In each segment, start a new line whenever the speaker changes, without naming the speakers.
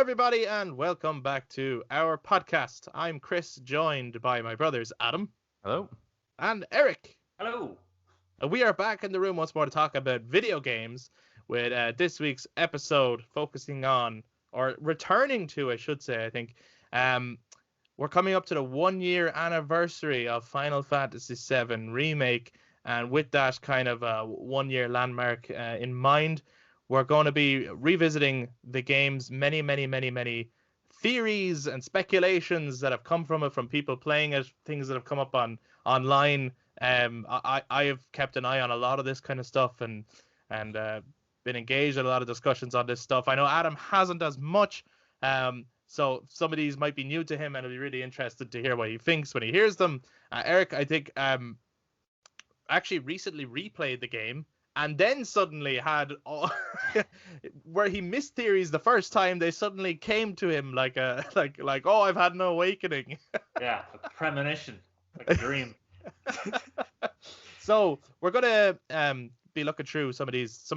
everybody, and welcome back to our podcast. I'm Chris, joined by my brothers Adam.
Hello.
And Eric.
Hello.
And we are back in the room once more to talk about video games with this week's episode focusing on, or returning to, I should say, I think. We're coming up to the 1-year anniversary of Final Fantasy VII Remake, and with that kind of a 1-year landmark in mind, we're going to be revisiting the game's many theories and speculations that have come from it, from people playing it, things that have come up online. I have kept an eye on a lot of this kind of stuff and been engaged in a lot of discussions on this stuff. I know Adam hasn't as much, so some of these might be new to him, and I'll be really interested to hear what he thinks when he hears them. Eric, I think, actually recently replayed the game, and then suddenly had where he missed theories the first time, they suddenly came to him like oh, I've had an awakening.
Yeah, a premonition, like a dream.
So we're gonna be looking through some of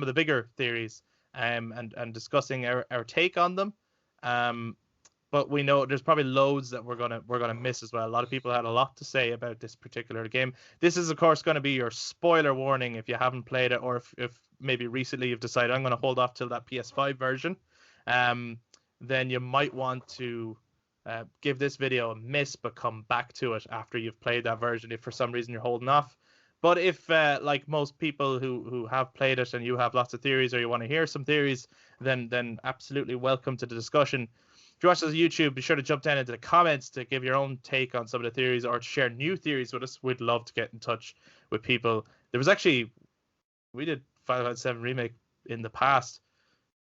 the bigger theories and discussing our take on them. But we know there's probably loads that we're gonna miss as well. A lot of people had a lot to say about this particular game. This is, of course, going to be your spoiler warning if you haven't played it, or if maybe recently you've decided I'm going to hold off till that PS5 version. Then you might want to give this video a miss, but come back to it after you've played that version if for some reason you're holding off. But if, like most people who have played it and you have lots of theories, or you want to hear some theories, then absolutely welcome to the discussion. If you watch this on YouTube, be sure to jump down into the comments to give your own take on some of the theories, or to share new theories with us. We'd love to get in touch with people. There was actually, we did Final Fantasy VII Remake in the past.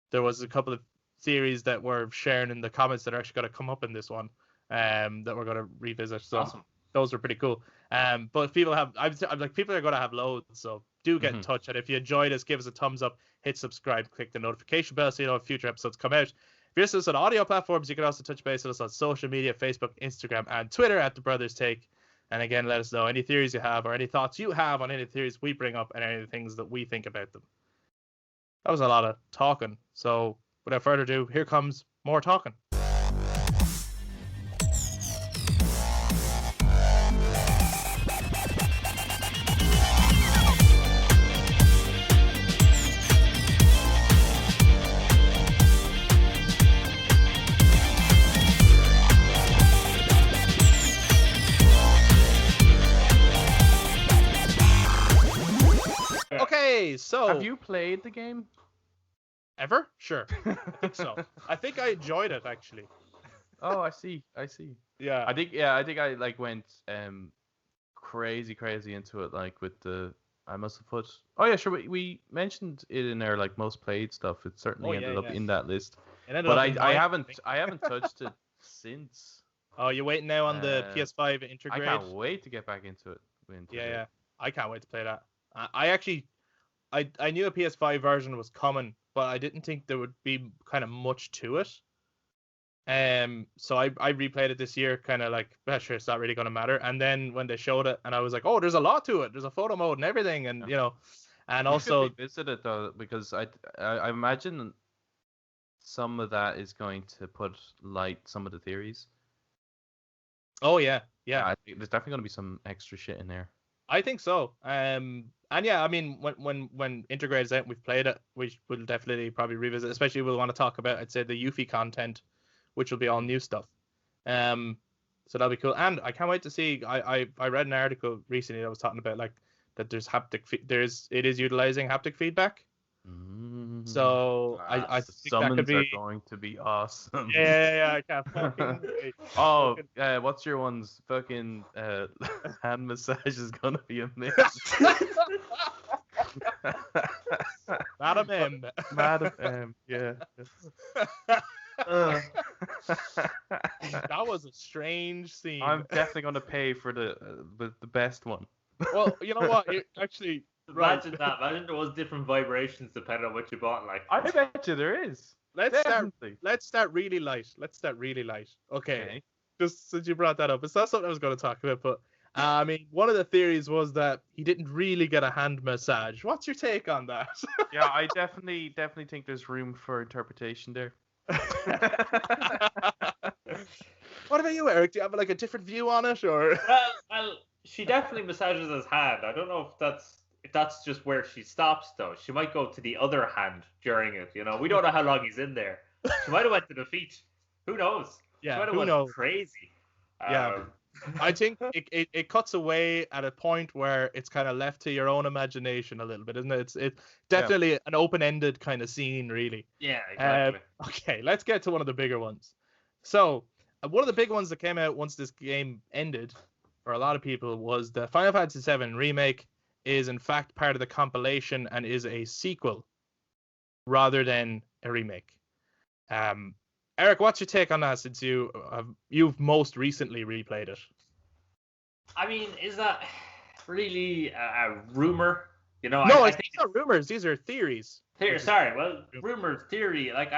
There was a couple of theories that were sharing in the comments that are actually going to come up in this one, that we're going to revisit. So
Awesome.
Those were pretty cool. But people have, I'm like, people are going to have loads, so do get in touch. And if you enjoyed us, give us a thumbs up, hit subscribe, click the notification bell so you know if future episodes come out. If you're listening to us on audio platforms, you can also touch base with us on social media, Facebook, Instagram, and Twitter at The Brothers Take. And again, let us know any theories you have, or any thoughts you have on any theories we bring up, and any things that we think about them. That was a lot of talking. So without further ado, here comes more talking. Okay, so
Have you played the game?
ever? Sure. I think so. I think I enjoyed it, actually.
Oh, I see.
Yeah.
I think I like went crazy into it, like with the I must have put. Oh yeah, sure. We mentioned it in our like most played stuff. It certainly ended up in that list. But I haven't touched it since.
Oh, you're waiting now on the PS5 Intergrade?
I can't wait to get back into it.
Yeah. I can't wait to play that. I knew a PS5 version was coming, but I didn't think there would be kind of much to it. So I replayed it this year, kind of like, sure, it's not really going to matter. And then when they showed it, and I was like, oh, there's a lot to it. There's a photo mode and everything, and you know, and
you
also
should revisit it though, because I imagine some of that is going to put light some of the theories.
Oh yeah.
I think there's definitely going to be some extra shit in there.
I think so. And yeah, I mean, when Intergrade is out and we've played it, we will definitely probably revisit. Especially we'll want to talk about, I'd say, the Yuffie content, which will be all new stuff. So that'll be cool. And I can't wait to see. I read an article recently that was talking about like that there's it is utilizing haptic feedback. So I think that could be
are going to be awesome.
Yeah, I can't fucking wait.
Oh, what's your one's fucking hand massage is gonna be amazing.
Madam M.
Madam M, yeah.
That was a strange scene.
I'm definitely gonna pay for the best one.
Well, you know what? Actually,
Imagine that. Imagine there was different vibrations depending on what you bought. Like,
I bet you there is.
Let's start really light. Okay. Just since you brought that up, it's not something I was going to talk about, but I mean, one of the theories was that he didn't really get a hand massage. What's your take on that?
Yeah, I definitely think there's room for interpretation there.
What about you, Eric? Do you have like a different view on it, or?
Well, she definitely massages his hand. I don't know if that's just where she stops though. She might go to the other hand during it. You know, we don't know how long he's in there. She might have went to the feet. Who knows?
Yeah,
she might have
who
went
knows?
crazy.
Yeah. I think it cuts away at a point where it's kind of left to your own imagination a little bit, isn't it? It's definitely an open-ended kind of scene, really.
Yeah, exactly.
Okay, let's get to one of the bigger ones. So, one of the big ones that came out once this game ended, for a lot of people, was the Final Fantasy VII Remake is in fact part of the compilation and is a sequel rather than a remake. Eric, what's your take on that since you've most recently replayed it?
I mean, is that really a rumor? You know,
No,
I
it's
think
not rumors. These are theories.
Sorry, well, rumor, theory. Like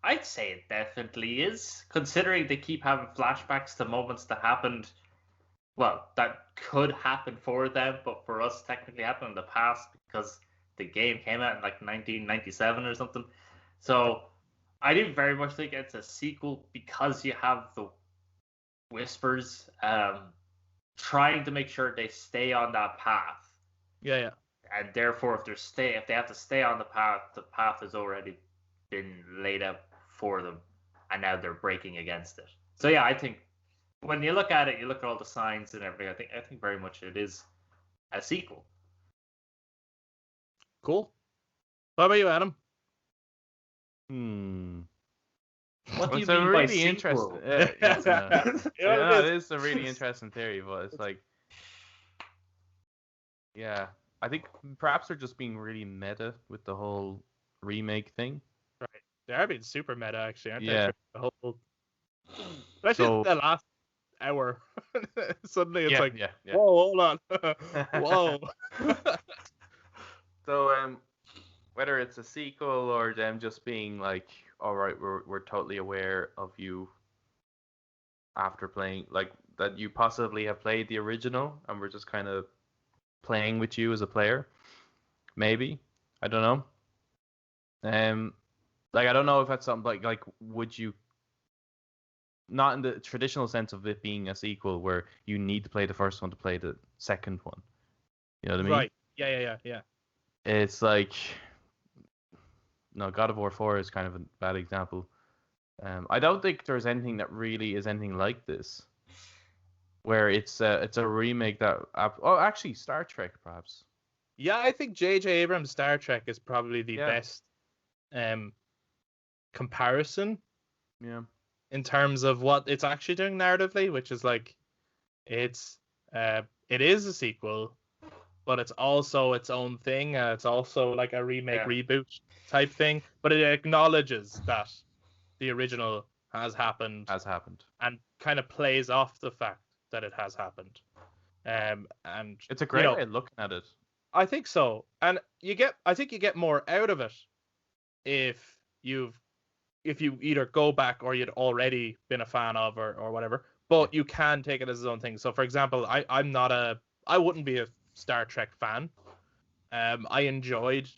I'd say it definitely is, considering they keep having flashbacks to moments that happened. Well, that could happen for them, but for us, technically happened in the past because the game came out in like 1997 or something. So I do very much think it's a sequel because you have the Whispers trying to make sure they stay on that path.
Yeah.
And therefore, if they have to stay on the path has already been laid out for them, and now they're breaking against it. So yeah, I think when you look at it, you look at all the signs and everything. I think very much it is a sequel.
Cool. What about you, Adam?
What do you
It's
mean
a
by
really
sequel?
interesting. It is a really interesting theory, but it's like, yeah, I think perhaps they're just being really meta with the whole remake thing.
Right, they are being super meta, actually, aren't
Yeah.
they? The whole, especially the last hour. Suddenly, it's like, whoa, hold on, whoa.
So, whether it's a sequel or them just being like, all right, we're totally aware of you after playing, like that you possibly have played the original, and we're just kind of playing with you as a player. Maybe, I don't know. Like I don't know if that's something like would you, not in the traditional sense of it being a sequel where you need to play the first one to play the second one. You know what I mean?
Right. Yeah.
It's like, no, God of War 4 is kind of a bad example. I don't think there's anything that really is anything like this, where it's a remake that. Actually, Star Trek perhaps.
Yeah, I think J.J. Abrams' Star Trek is probably the best comparison.
Yeah.
In terms of what it's actually doing narratively, which is like, it is a sequel, but it's also its own thing. It's also like a remake, reboot type thing, but it acknowledges that the original has happened, and kind of plays off the fact that it has happened. And
it's a great way of looking at it.
I think so, and I think you get more out of it if you either go back or you'd already been a fan of or whatever, but you can take it as its own thing. So for example, I wouldn't be a Star Trek fan. I enjoyed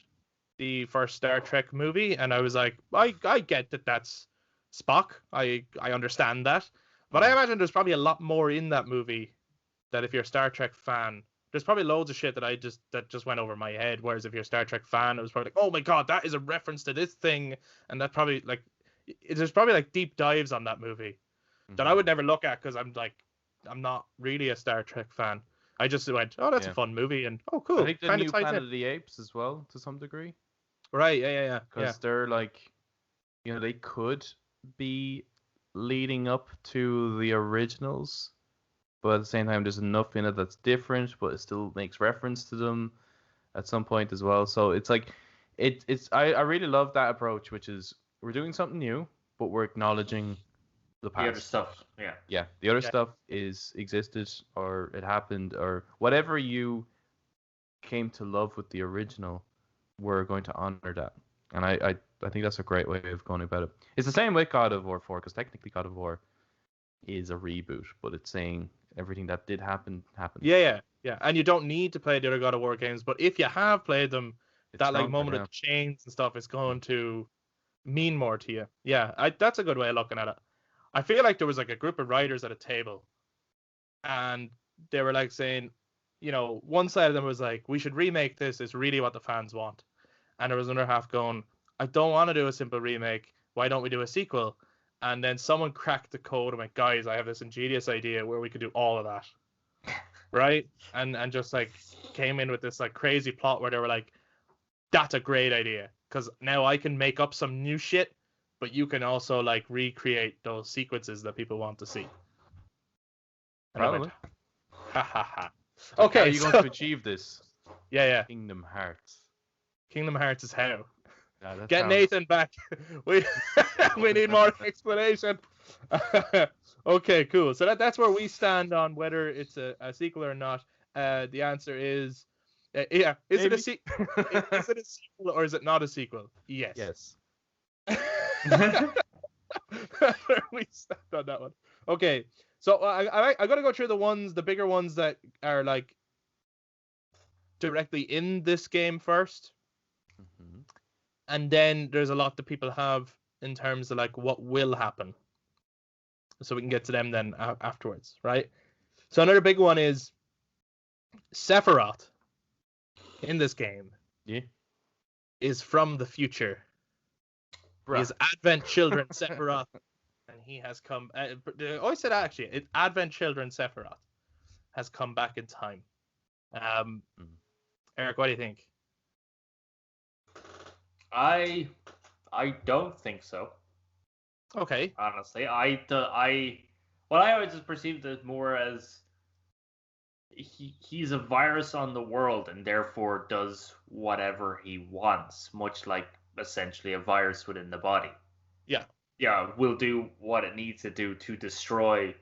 the first Star Trek movie, and I was like, I get that that's Spock. I understand that. But I imagine there's probably a lot more in that movie that if you're a Star Trek fan, there's probably loads of shit that just went over my head. Whereas if you're a Star Trek fan, it was probably like, oh my god, that is a reference to this thing, and that probably like there's probably like deep dives on that movie that I would never look at because I'm not really a Star Trek fan. I just went, oh, that's a fun movie, and oh, cool.
I think the new Planet of the Apes as well, to some degree.
Right, yeah.
Because they're like, they could be leading up to the originals, but at the same time, there's enough in it that's different, but it still makes reference to them at some point as well. So it's like, I really love that approach, which is we're doing something new, but we're acknowledging the past.
The other stuff,
yeah. The other stuff existed, or it happened, or whatever you came to love with the original. We're going to honor that, and I think that's a great way of going about it. It's the same with God of War 4, because technically God of War is a reboot, but it's saying everything that did happen happened.
Yeah. And you don't need to play the other God of War games, but if you have played them, that like moment of chains and stuff is going to mean more to you. Yeah, that's a good way of looking at it. I feel like there was like a group of writers at a table, and they were like saying, one side of them was like, we should remake this. It's really what the fans want. And there was another half going, I don't want to do a simple remake. Why don't we do a sequel? And then someone cracked the code and went, guys, I have this ingenious idea where we could do all of that. Right? And just like came in with this like crazy plot where they were like, that's a great idea. Because now I can make up some new shit, but you can also like recreate those sequences that people want to see. And
Probably.
I went, ha ha ha.
So
Okay,
how are you going to achieve this?
Yeah.
Kingdom Hearts.
Kingdom Hearts is how.
Yeah, that
Get
sounds-
Nathan back. We need more explanation. Okay, cool. So that's where we stand on whether it's a sequel or not. The answer is, yeah. Is it a sequel or is it not a sequel? Yes.
Yes.
We stand on that one. Okay, so I gotta go through the bigger ones that are like directly in this game first.
Mm-hmm.
And then there's a lot that people have in terms of like what will happen. So we can get to them then afterwards, right? So another big one is Sephiroth in this game.
Yeah.
Is from the future.
Bruh.
He is Advent Children Sephiroth, and he has come. I always said actually, it's Advent Children Sephiroth has come back in time. Eric, what do you think?
I don't think so.
Okay.
Honestly, I always just perceived it more as he's a virus on the world and therefore does whatever he wants, much like essentially a virus within the body.
Yeah.
Yeah, will do what it needs to do to destroy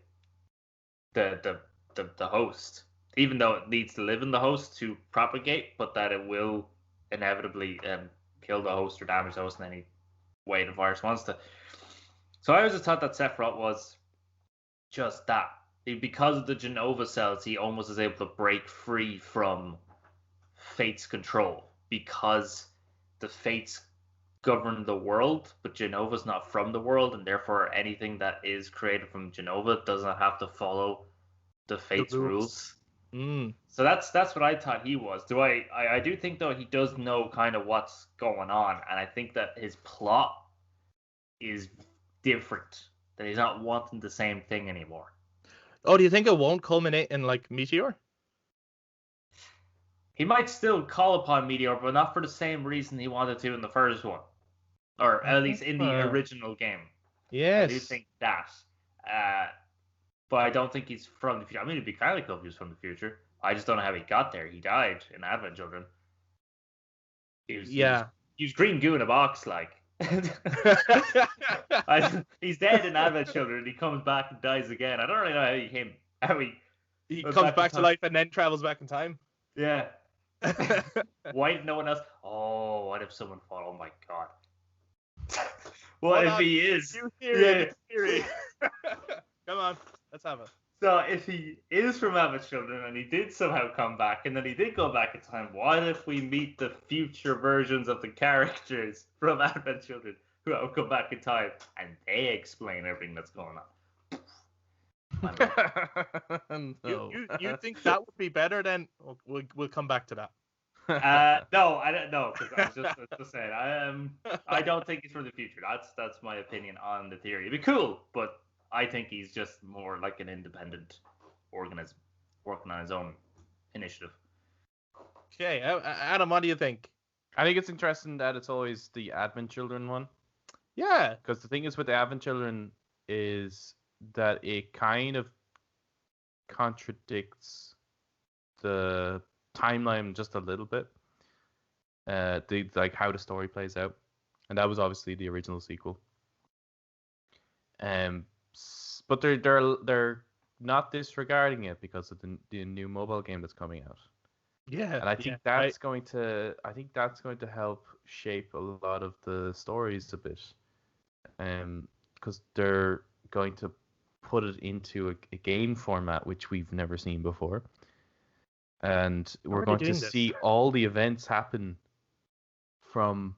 the host, even though it needs to live in the host to propagate, but that it will inevitably kill the host or damage the host in any way the virus wants to. So I always just thought that Sephiroth was just that. Because of the Genova cells, he almost is able to break free from Fate's control because the Fates govern the world, but Genova's not from the world, and therefore anything that is created from Genova doesn't have to follow the Fates rules. So that's what I thought he was. I do think though he does know kind of what's going on, and I think that his plot is different. That he's not wanting the same thing anymore.
Oh, do you think it won't culminate in like Meteor?
He might still call upon Meteor, but not for the same reason he wanted to in the first one, or at least in the original game.
Yes.
I do think that. But I don't think he's from the future. I mean, it'd be kind of cool if he was from the future. I just don't know how he got there. He died in Advent Children. He was green goo in a box, like. He's dead in Advent Children, and he comes back and dies again. I don't really know how
he comes back to life and then travels back in time.
Yeah. Why did no one else? Oh, what if someone thought, oh my god. What if he is?
Theory. Come on, let's have it.
So if he is from Advent Children and he did somehow come back and then he did go back in time, what if we meet the future versions of the characters from Advent Children who have come back in time and they explain everything that's going on?
No. You think that would be better? Then we'll come back to that.
No, I don't know, because I was just saying I don't think he's from the future. That's my opinion on the theory. It'd be cool, but I think he's just more like an independent organism working on his own initiative.
Okay, Adam, what do you think?
I think it's interesting that it's always the Advent Children one.
Yeah.
Because the thing is with the Advent Children is that it kind of contradicts the timeline just a little bit. Like how the story plays out. And that was obviously the original sequel. But they're not disregarding it because of the new mobile game that's coming out.
Yeah,
and I think that's going to help shape a lot of the stories a bit, because they're going to put it into a game format which we've never seen before, and we're going to see all the events happen from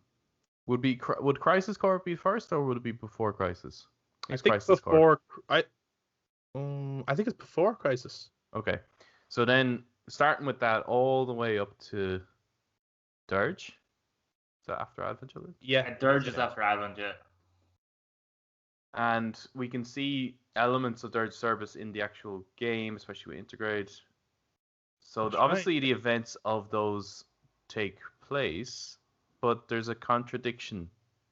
Would Crisis Core be first, or would it be before Crisis?
I think before. I think it's before Crisis.
Okay, so then starting with that all the way up to Dirge. Is that after Advent Children?
Yeah, Dirge is after Advent, yeah.
And we can see elements of Dirge service in the actual game, especially with Intergrade. So obviously the events of those take place, but there's a contradiction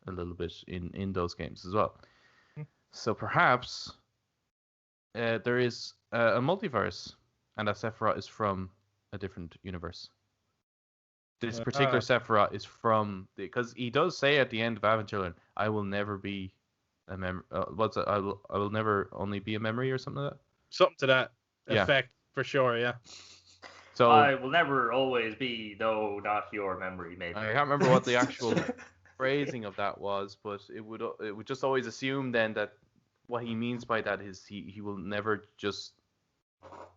a little bit in those games as well. So perhaps there is a multiverse, and that Sephiroth is from a different universe. This particular Sephiroth is from because he does say at the end of Advent Children, "I will never be a memory. What's it? I will never only be a memory," or something like that.
Something to that effect, for sure. Yeah.
So
I will never always be, though not your memory, maybe.
I can't remember what the actual phrasing of that was, but it would just always assume then that what he means by that is he will never just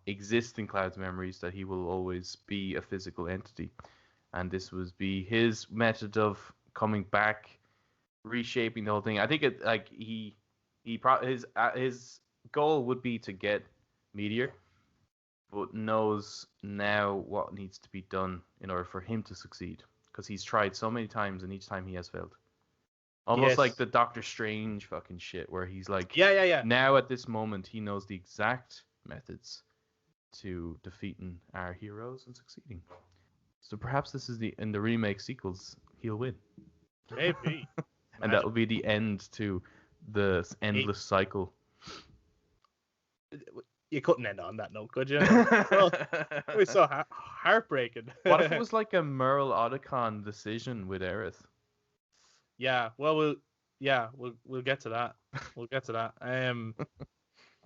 exist in Cloud's memories, that he will always be a physical entity, and this would be his method of coming back, reshaping the whole thing. I think it like his goal would be to get Meteor, but knows now what needs to be done in order for him to succeed, because he's tried so many times and each time he has failed. Almost like the Doctor Strange fucking shit, where he's like, now at this moment he knows the exact methods to defeating our heroes and succeeding. So perhaps this is in the remake sequels he'll win.
Maybe.
And that will be the end to the endless cycle.
You couldn't end on that note, could you? It was so heartbreaking.
What if it was like a Merle Otacon decision with Aerith?
Yeah, well, we'll get to that. We'll get to that.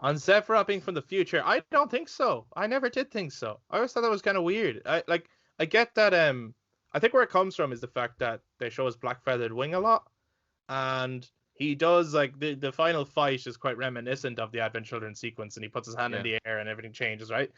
On Sephiroth being from the future, I don't think so. I never did think so. I always thought that was kind of weird. I get that. I think where it comes from is the fact that they show his black feathered wing a lot, and he does like the final fight is quite reminiscent of the Advent Children sequence, and he puts his hand in the air and everything changes, right?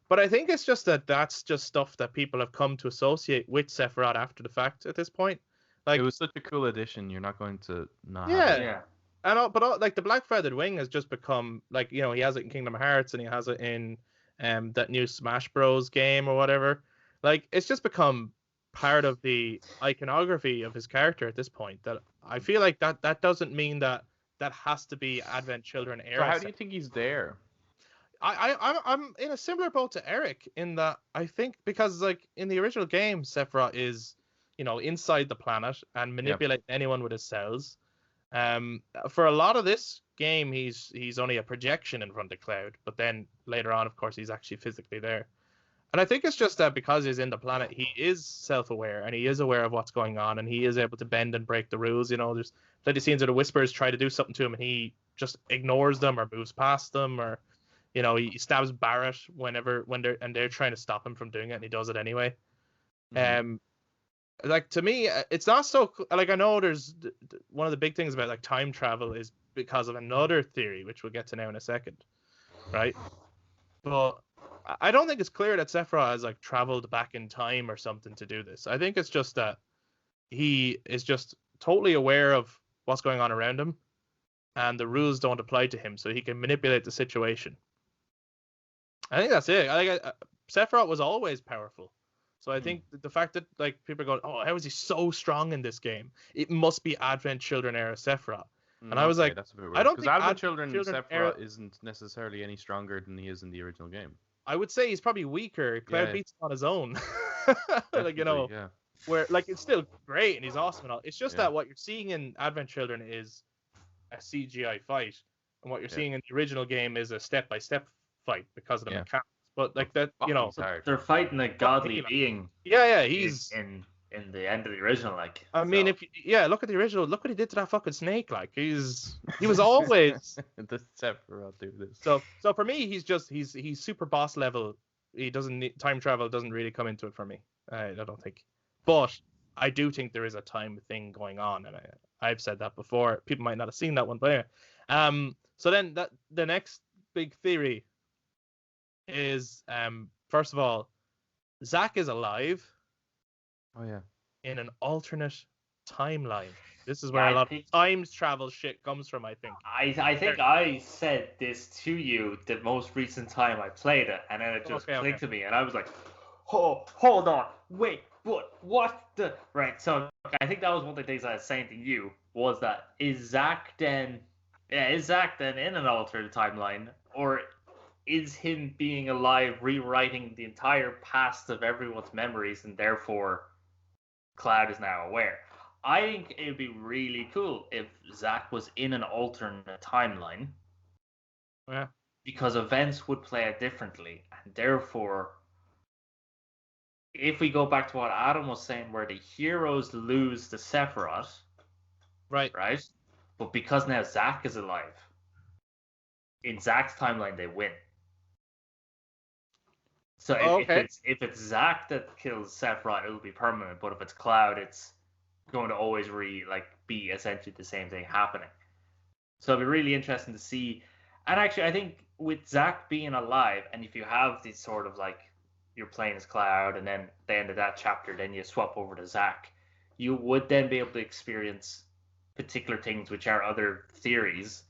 But I think it's just that's just stuff that people have come to associate with Sephiroth after the fact at this point. Like,
it was such a cool addition. You're not going to not.
Yeah. But like the black feathered wing has just become like, he has it in Kingdom Hearts and he has it in that new Smash Bros game or whatever. Like, it's just become part of the iconography of his character at this point. That I feel like that doesn't mean that has to be Advent Children era.
So how do you think he's there?
I'm in a similar boat to Eric in that I think because like in the original game, Sephiroth is inside the planet and manipulate anyone with his cells. For a lot of this game, he's only a projection in front of Cloud, but then later on, of course, he's actually physically there. And I think it's just that because he's in the planet, he is self-aware and he is aware of what's going on, and he is able to bend and break the rules. There's plenty of scenes where the Whispers try to do something to him, and he just ignores them or moves past them, or he stabs Barrett when they're trying to stop him from doing it, and he does it anyway. Mm-hmm. Like, to me, it's not so like, I know there's one of the big things about like time travel is because of another theory, which we'll get to now in a second, right? But I don't think it's clear that Sephiroth has like traveled back in time or something to do this. I think it's just that he is just totally aware of what's going on around him, and the rules don't apply to him, so he can manipulate the situation. I think that's it. Sephiroth was always powerful. So I think the fact that like people are going, oh, how is he so strong in this game? It must be Advent Children era Sephiroth. And I was like,
that's a bit weird.
I don't
think Advent Children Sephiroth isn't necessarily any stronger than he is in the original game.
I would say he's probably weaker. Cloud beats him on his own. Like, where like it's still great and he's awesome and all. It's just that what you're seeing in Advent Children is a CGI fight, and what you're seeing in the original game is a step-by-step fight because of the mechanics. But like that,
they're fighting a godly being.
Yeah, he's
in the end of the original. Like,
I mean, look at the original. Look what he did to that fucking snake. Like, he was always
the Sephiroth do this.
So for me, he's super boss level. He doesn't need time travel. Doesn't really come into it for me. I don't think. But I do think there is a time thing going on, and I've said that before. People might not have seen that one, but anyway. So then the next big theory is, first of all, Zack is alive.
Oh yeah.
In an alternate timeline. This is where a lot of times travel shit comes from, I think.
I think I said this to you the most recent time I played it, and then it just clicked to me, and I was like, oh, hold on, wait, what the... Right, so I think that was one of the things I was saying to you, was that is Zack then in an altered timeline, or is him being alive rewriting the entire past of everyone's memories, and therefore Cloud is now aware? I think it would be really cool if Zack was in an alternate timeline.
Yeah.
Because events would play out differently. And therefore, if we go back to what Adam was saying, where the heroes lose the Sephiroth.
Right.
But because now Zack is alive, in Zack's timeline, they win. So if it's Zack that kills Sephiroth, it'll be permanent. But if it's Cloud, it's going to always be essentially the same thing happening. So it'll be really interesting to see. And actually, I think with Zack being alive, and if you have this sort of you're playing as Cloud, and then at the end of that chapter, then you swap over to Zack, you would then be able to experience particular things which are other theories,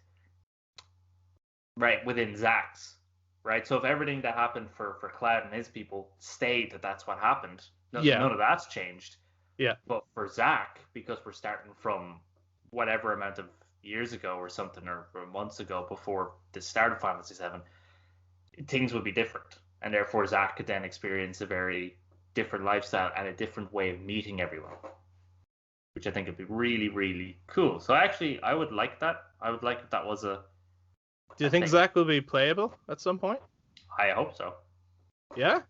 right, within Zack's, right? So if everything that happened for Cloud and his people stayed, that's what happened. None of that's changed.
Yeah.
But for Zack, because we're starting from whatever amount of years ago or something, or months ago before the start of Final Fantasy VII, things would be different. And therefore Zack could then experience a very different lifestyle and a different way of meeting everyone, which I think would be really, really cool. So actually, I would like that. I would like if that was a...
Do you think Zack will be playable at some point?
I hope so.
Yeah?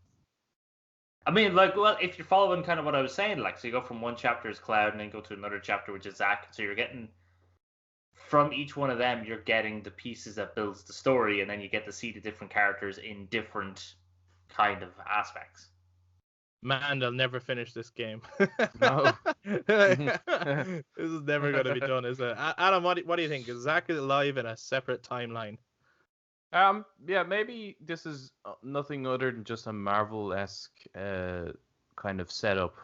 I mean, if you're following kind of what I was saying, so you go from one chapter as Cloud and then go to another chapter, which is Zack. So you're getting, from each one of them, you're getting the pieces that builds the story, and then you get to see the different characters in different kind of aspects.
Man, they'll never finish this game.
No.
This is never going to be done, is it? Adam, what do you think? Is Zack alive in a separate timeline?
Yeah, maybe this is nothing other than just a Marvel-esque kind of setup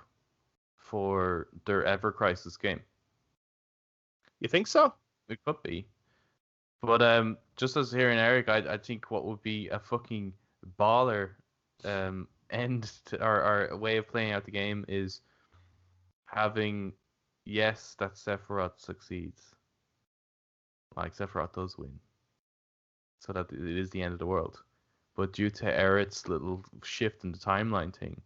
for their Ever Crisis game.
You think so?
It could be. But just as hearing Eric, I think what would be a fucking baller end to our way of playing out the game is having, yes, that Sephiroth succeeds. Sephiroth does win. So that it is the end of the world. But due to Aerith's little shift in the timeline thing,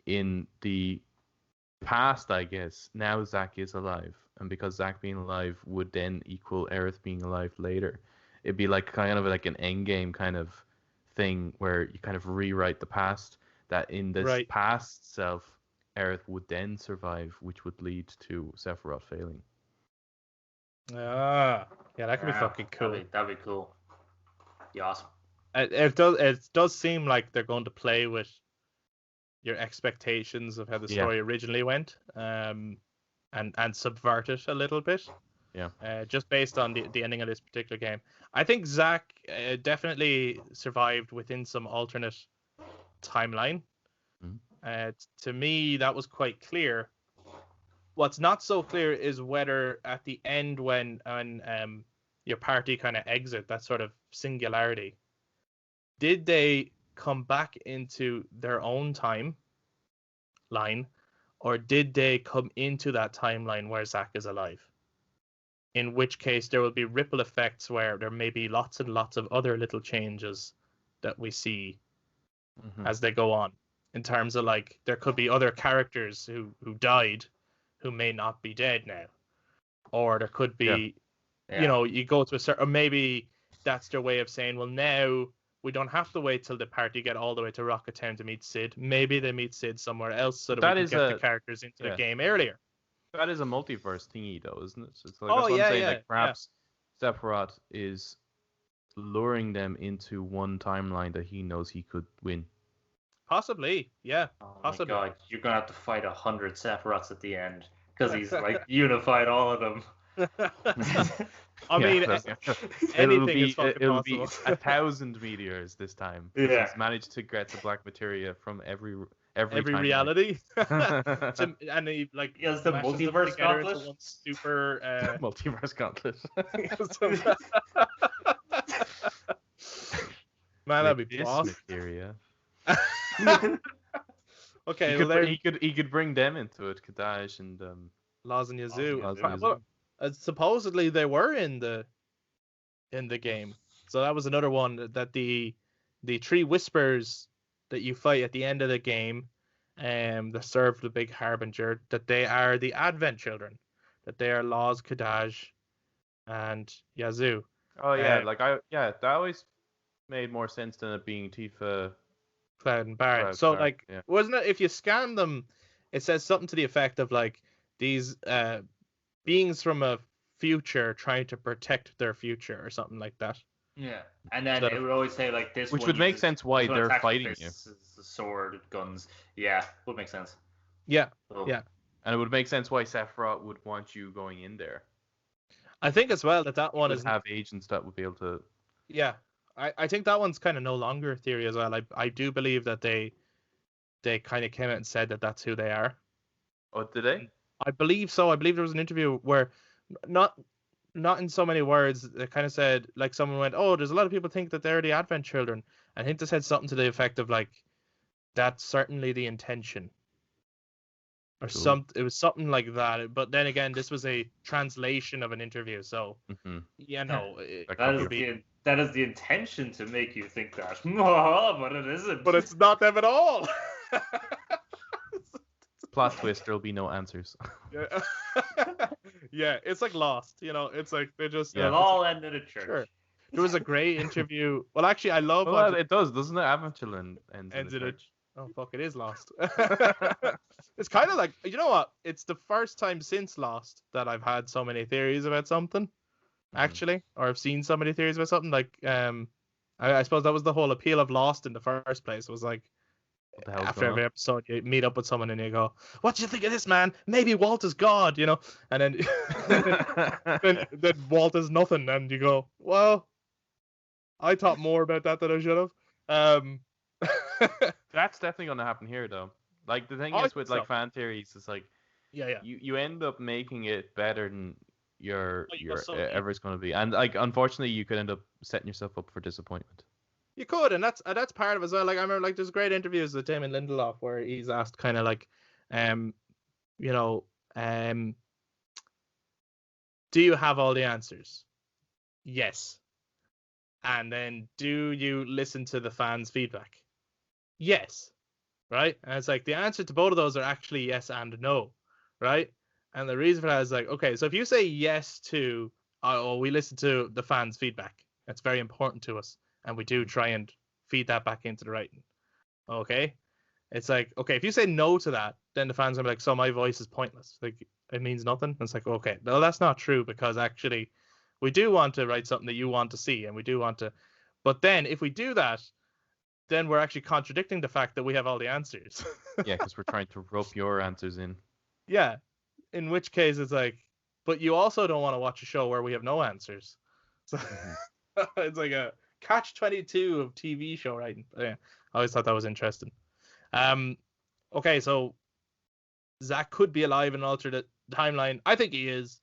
in the past, I guess, now Zack is alive. And because Zack being alive would then equal Aerith being alive later. It'd be kind of like an endgame kind of thing where you kind of rewrite the past, that in this past self, Aerith would then survive, which would lead to Sephiroth failing.
Yeah, that could be fucking cool.
That'd be cool. Be awesome.
It does seem like they're going to play with your expectations of how the story originally went, and subvert it a little bit.
Yeah.
Just based on the ending of this particular game, I think Zack definitely survived within some alternate timeline. To me, that was quite clear. What's not so clear is whether at the end, when your party kind of exit that sort of singularity, did they come back into their own timeline, or did they come into that timeline where Zack is alive? In which case, there will be ripple effects where there may be lots and lots of other little changes that we see as they go on. In terms of there could be other characters who died, who may not be dead now, or there could be, you go to a certain, or maybe that's their way of saying, well, now we don't have to wait till the party get all the way to Rocket Town to meet Sid. Maybe they meet Sid somewhere else so that we can get the characters into the game earlier.
That is a multiverse thingy, though, isn't it? So it's that's what I'm saying. Perhaps Sephiroth is luring them into one timeline that he knows he could win.
Possibly, yeah. Possibly.
Oh my god, you're gonna have to fight 100 Sephiroths at the end because he's unified all of them.
I mean, anything is fucking
it'll
possible.
be 1,000 meteors this time. He's managed to get the black materia from every timeline.
reality. And he like
it's the
mashes them
multiverse
together into
gauntlet.
one super
Multiverse gauntlet.
Man, that'd be
With this
boss.
materia.
Okay,
he could bring them into it, Kadash and
Laws and Yazoo.
Laws and
Well,
Yazoo.
supposedly they were in the game, so that was another one that the three whispers that you fight at the end of the game, that serve the big harbinger, that they are the Advent children, that they are Laws, Kadash, and Yazoo.
Oh yeah, that always made more sense than it being Tifa,
Cloud and Barret.
Cloud,
So
Barret,
like,
yeah.
wasn't it, if you scan them, it says something to the effect of like these beings from a future trying to protect their future or something like that.
Yeah, and then it would always say like this,
which would make sense why they're fighting you.
The sword, guns. Yeah, would make sense.
Yeah,
So,
yeah.
And it would make sense why Sephiroth would want you going in there.
I think as well that one is
have agents that would be able to.
Yeah, I think that one's kind of no longer a theory as well. I do believe that they kind of came out and said that that's who they are.
Oh, did they?
I believe so. I believe there was an interview where not in so many words, they kind of said, like, someone went, oh, there's a lot of people think that they're the Advent children. I think they said something to the effect of like, that's certainly the intention. Or
Cool.
it was something like that. But then again, this was a translation of an interview, so
Mm-hmm.
that is the intention to make you think that, but it isn't.
But it's not them at all.
Plot twist: there'll be no answers.
Yeah. Yeah, it's like Lost. It's like they just
it'll all end in a church. Sure.
There was a great interview. Well, actually, I love.
Well, it does, doesn't it? Advent children ends in a church.
Oh fuck! It is Lost. It's kind of like, you know what? It's the first time since Lost that I've had so many theories about something, actually, or I've seen so many theories about something. Like, I suppose that was the whole appeal of Lost in the first place. Was like, after every episode, you meet up with someone and you go, "What do you think of this, man? Maybe Walt is God," and then then Walt is nothing, and you go, "Well, I thought more about that than I should have."
That's definitely going to happen here, though. Like, the thing is with like fan theories, it's like, you end up making it better than your ever is going to be, and like, unfortunately, you could end up setting yourself up for disappointment. You
could, and that's part of it as well. Like, I remember, like, there's great interviews with Damon Lindelof where he's asked kind of like, do you have all the answers? Yes. And then, do you listen to the fans' feedback? Yes. Right? And it's like, the answer to both of those are actually yes and no. Right? And the reason for that is like, okay, so if you say yes to, we listen to the fans' feedback, that's very important to us, and we do try and feed that back into the writing. Okay? It's like, okay, if you say no to that, then the fans are like, so my voice is pointless. Like, it means nothing. And it's like, okay, no, that's not true, because actually we do want to write something that you want to see, and we do want to. But then if we do that, then we're actually contradicting the fact that we have all the answers.
Yeah, because we're trying to rope your answers in.
Yeah. In which case it's like, but you also don't want to watch a show where we have no answers. So it's like a catch-22 of TV show writing. But yeah, I always thought that was interesting. Okay, so Zack could be alive in an alternate timeline. I think he is.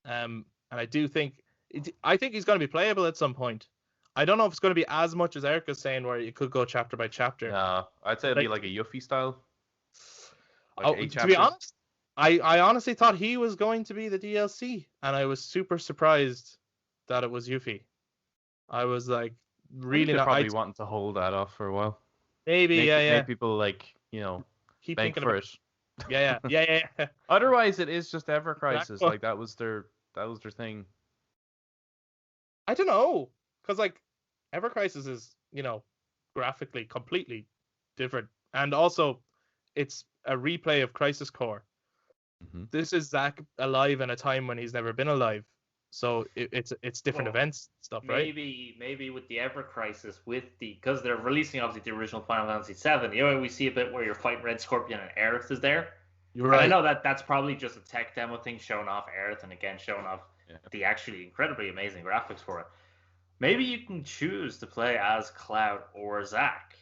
And I do think he's going to be playable at some point. I don't know if it's going to be as much as Erica's saying, where you could go chapter by chapter.
No, I'd say it'd be like a Yuffie style.
Like to be honest, I honestly thought he was going to be the DLC, and I was super surprised that it was Yuffie. I was like, really not.
Probably wanting to hold that off for a while.
Maybe,
make people like,
keep
beg
thinking
for
about
it.
Yeah.
Otherwise, it is just Ever Crisis. Like that was their thing.
I don't know, because like Ever Crisis is, graphically completely different, and also it's a replay of Crisis Core. Mm-hmm. This is Zack alive in a time when he's never been alive, so it's different events stuff, right?
Maybe with the Ever Crisis, because they're releasing obviously the original Final Fantasy VII. We see a bit where you're fighting Red Scorpion and Aerith is there. You're right. And I know that's probably just a tech demo thing showing off Aerith, and again showing off the actually incredibly amazing graphics for it. Maybe you can choose to play as Cloud or Zack.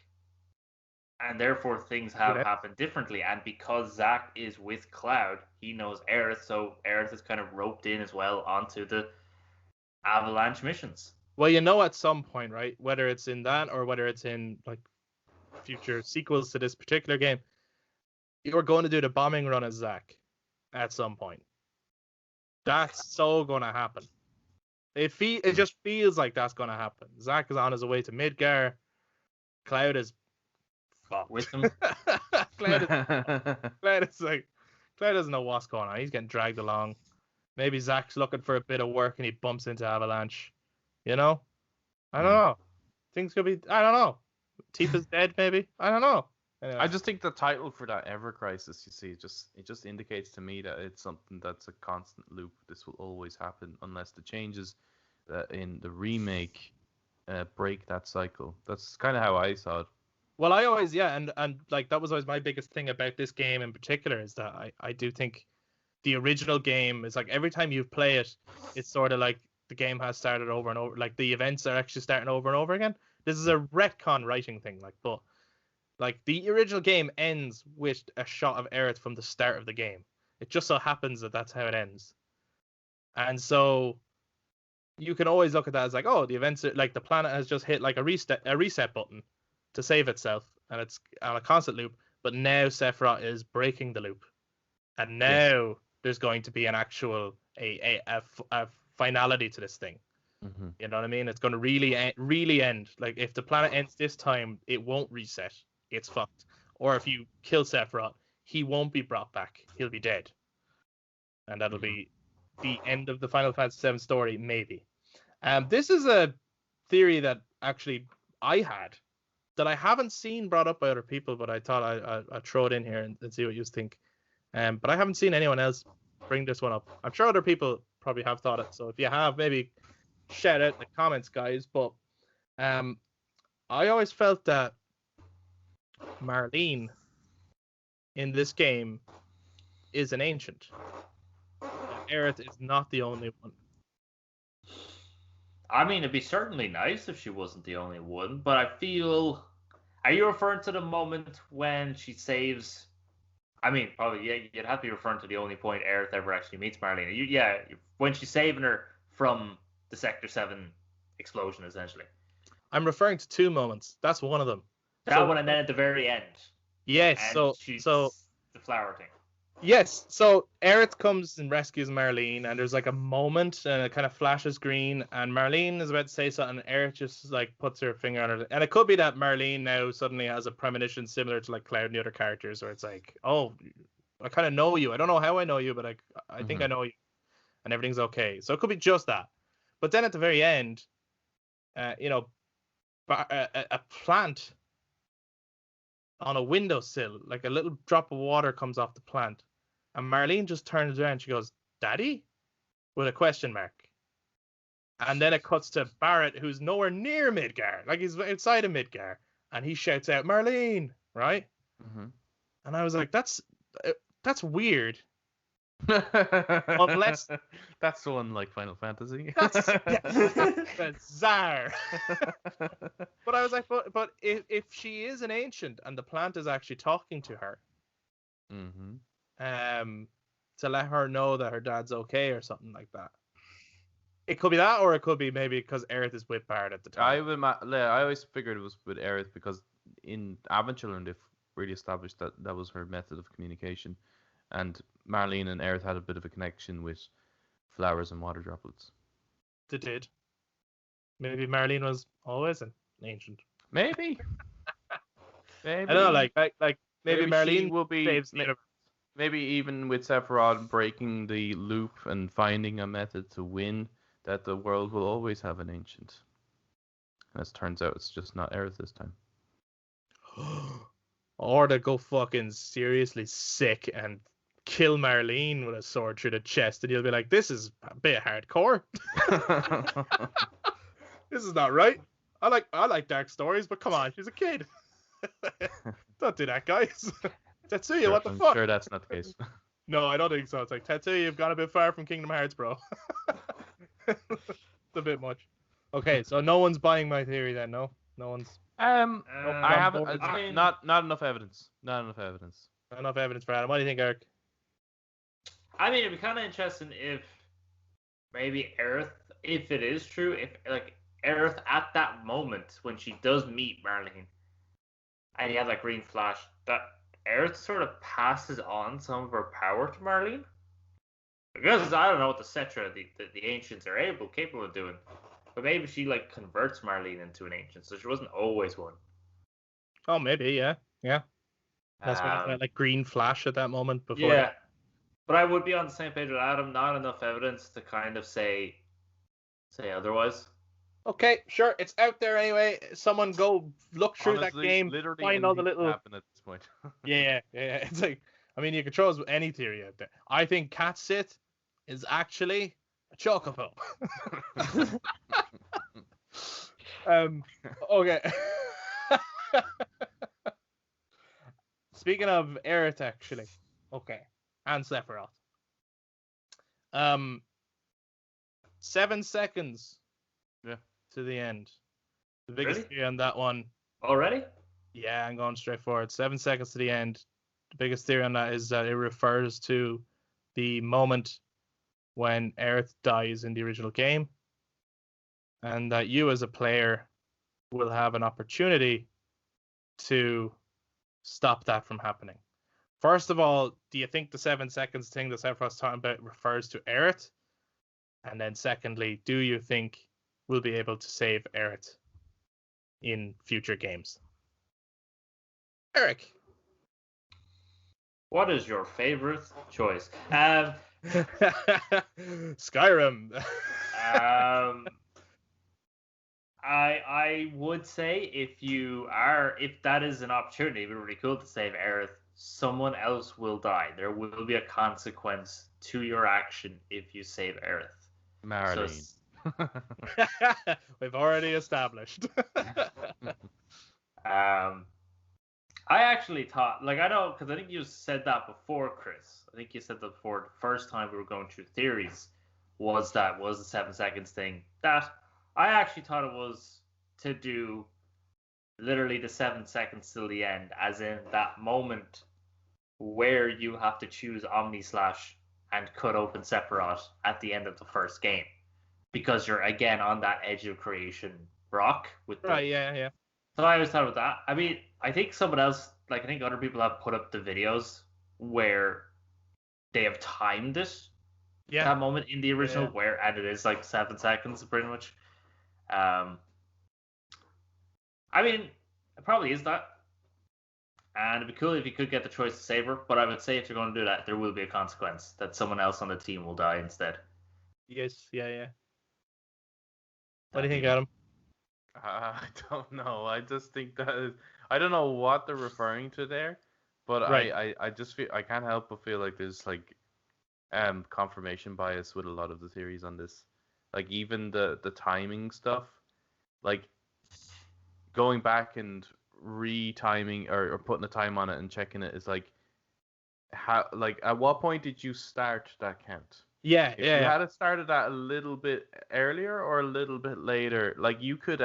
And therefore things have happened differently. And because Zack is with Cloud, he knows Aerith, so Aerith is kind of roped in as well onto the Avalanche missions.
Well, at some point, right? Whether it's in that or whether it's in like future sequels to this particular game, you're going to do the bombing run as Zack at some point. That's so going to happen. It just feels like that's going to happen. Zack is on his way to Midgar. Cloud is fucked.
With him.
Cloud doesn't know what's going on. He's getting dragged along. Maybe Zack's looking for a bit of work and he bumps into Avalanche. I don't know. Things could be. I don't know. Tifa's dead, maybe. I don't know. Anyway.
I just think the title for that Ever Crisis, you see, it just indicates to me that it's something that's a constant loop. This will always happen unless the changes in the remake break that cycle. That's kind of how I saw it.
Well, I always, and like that was always my biggest thing about this game in particular is that I do think the original game is like every time you play it, it's sort of like the game has started over and over. Like the events are actually starting over and over again. This is a retcon writing thing, but the original game ends with a shot of Aerith from the start of the game. It just so happens that that's how it ends. And so you can always look at that as like, oh, the events are, like the planet has just hit like a reset button to save itself, and it's on a constant loop. But now Sephiroth is breaking the loop, and now there's going to be an actual a finality to this thing.
Mm-hmm.
You know what I mean? It's going to really end. Like if the planet ends this time, it won't reset. It's fucked. Or if you kill Sephiroth, he won't be brought back. He'll be dead, and that'll be the end of the Final Fantasy VII story, maybe. This is a theory that actually I had that I haven't seen brought up by other people, but I thought I'd throw it in here and see what you think. But I haven't seen anyone else bring this one up. I'm sure other people probably have thought it. So if you have, maybe shout out in the comments, guys. But I always felt that Marlene in this game is an ancient. Aerith is not the only one.
I mean, it'd be certainly nice if she wasn't the only one, but I feel... Are you referring to the moment when she saves... I mean, probably, yeah, you'd have to be referring to the only point Aerith ever actually meets Marlene. When she's saving her from the Sector 7 explosion, essentially.
I'm referring to two moments. That's one of them.
That one, and then at the very end.
Yes,
so the flower thing.
Yes, so Aerith comes and rescues Marlene, and there's like a moment, and it kind of flashes green, and Marlene is about to say something, and Aerith just like puts her finger on her, and it could be that Marlene now suddenly has a premonition similar to like Cloud and the other characters, where it's like, oh, I kind of know you. I don't know how I know you, but I think I know you, and everything's okay. So it could be just that. But then at the very end, a plant on a windowsill, like a little drop of water comes off the plant. And Marlene just turns around and she goes, "Daddy?" with a question mark. And then it cuts to Barrett, who's nowhere near Midgar. Like he's outside of Midgar. And he shouts out, "Marlene!" Right?
Mm-hmm.
And I was like, that's weird. Unless...
That's the one like Final Fantasy.
That's bizarre. But I was like, but if she is an ancient and the plant is actually talking to her, to let her know that her dad's okay or something like that. It could be that, or it could be maybe because Aerith is with Barrett at the time.
I always figured it was with Aerith because in Advent Children they've really established that was her method of communication, and Marlene and Aerith had a bit of a connection with flowers and water droplets.
They did. Maybe Marlene was always an ancient.
Maybe.
I don't know, like maybe Marlene
will be
saves the universe.
Maybe even with Sephiroth breaking the loop and finding a method to win, that the world will always have an ancient. As it turns out, it's just not Aerith this time.
Or they go fucking seriously sick and kill Marlene with a sword through the chest, and you'll be like, "This is a bit hardcore. This is not right. I like dark stories, but come on, she's a kid. Don't do that, guys." Tetsuya,
sure,
what the
I'm
fuck?
Sure, that's not the case.
No, I don't think so. It's like, Tetsuya, you've gone a bit far from Kingdom Hearts, bro. It's a bit much. Okay, so no one's buying my theory then, no? No one's...
I haven't.
I mean,
not enough evidence. Not enough evidence.
Not enough evidence for Adam. What do you think, Eric?
I mean, it'd be kind of interesting if maybe Aerith, if it is true, if like Aerith at that moment when she does meet Marlene, and you have that green flash, that Aerith sort of passes on some of her power to Marlene. Because I don't know what the Cetra, the ancients are capable of doing, but maybe she like converts Marlene into an ancient, so she wasn't always one.
Oh, maybe, yeah. That's when that like green flash at that moment before.
Yeah, but I would be on the same page with Adam. Not enough evidence to kind of say otherwise.
Okay, sure, it's out there anyway. Someone go look through
Honestly,
that game,
literally
find all the
anything can
little.
happen at this point.
Yeah. It's like, I mean, you could throw us any theory out there. I think Cat Sith is actually a chocobo. Okay. Speaking of Aerith, actually, okay, and Sephiroth. 7 seconds.
Yeah.
To the end. The biggest
Really?
theory on that one.
Already?
Yeah, I'm going straight forward. 7 seconds to the end. The biggest theory on that is that it refers to the moment when Aerith dies in the original game, and that you as a player will have an opportunity to stop that from happening. First of all, do you think the 7 seconds thing that Sephiroth's talking about refers to Aerith? And then secondly, do you think we'll be able to save Aerith in future games? Eric.
What is your favorite choice?
Skyrim.
I would say if that is an opportunity, it'd be really cool to save Aerith. Someone else will die. There will be a consequence to your action if you save Aerith.
Marlene.
We've already established.
I actually thought, like, I know, because I think you said that before, Chris. I think you said that before. The first time we were going through theories was the 7 seconds thing. That I actually thought it was to do literally the 7 seconds till the end, as in that moment where you have to choose Omni Slash and cut open Sephiroth at the end of the first game, because you're again on that edge of creation rock with
Right, yeah.
So I always thought about that. I mean, I think someone else, like I think other people have put up the videos where they have timed it.
Yeah.
That moment in the original and it is like 7 seconds pretty much. I mean, it probably is that. And it'd be cool if you could get the choice to save her, but I would say if you're going to do that, there will be a consequence that someone else on the team will die instead.
Yes, yeah. What do you think, Adam?
I don't know. I just think I don't know what they're referring to there, but right. I just feel I can't help but feel like there's like confirmation bias with a lot of the theories on this. Like even the timing stuff, like going back and retiming or putting a time on it and checking it is like how, like, at what point did you start that count?
If
you had it started that a little bit earlier or a little bit later, like you could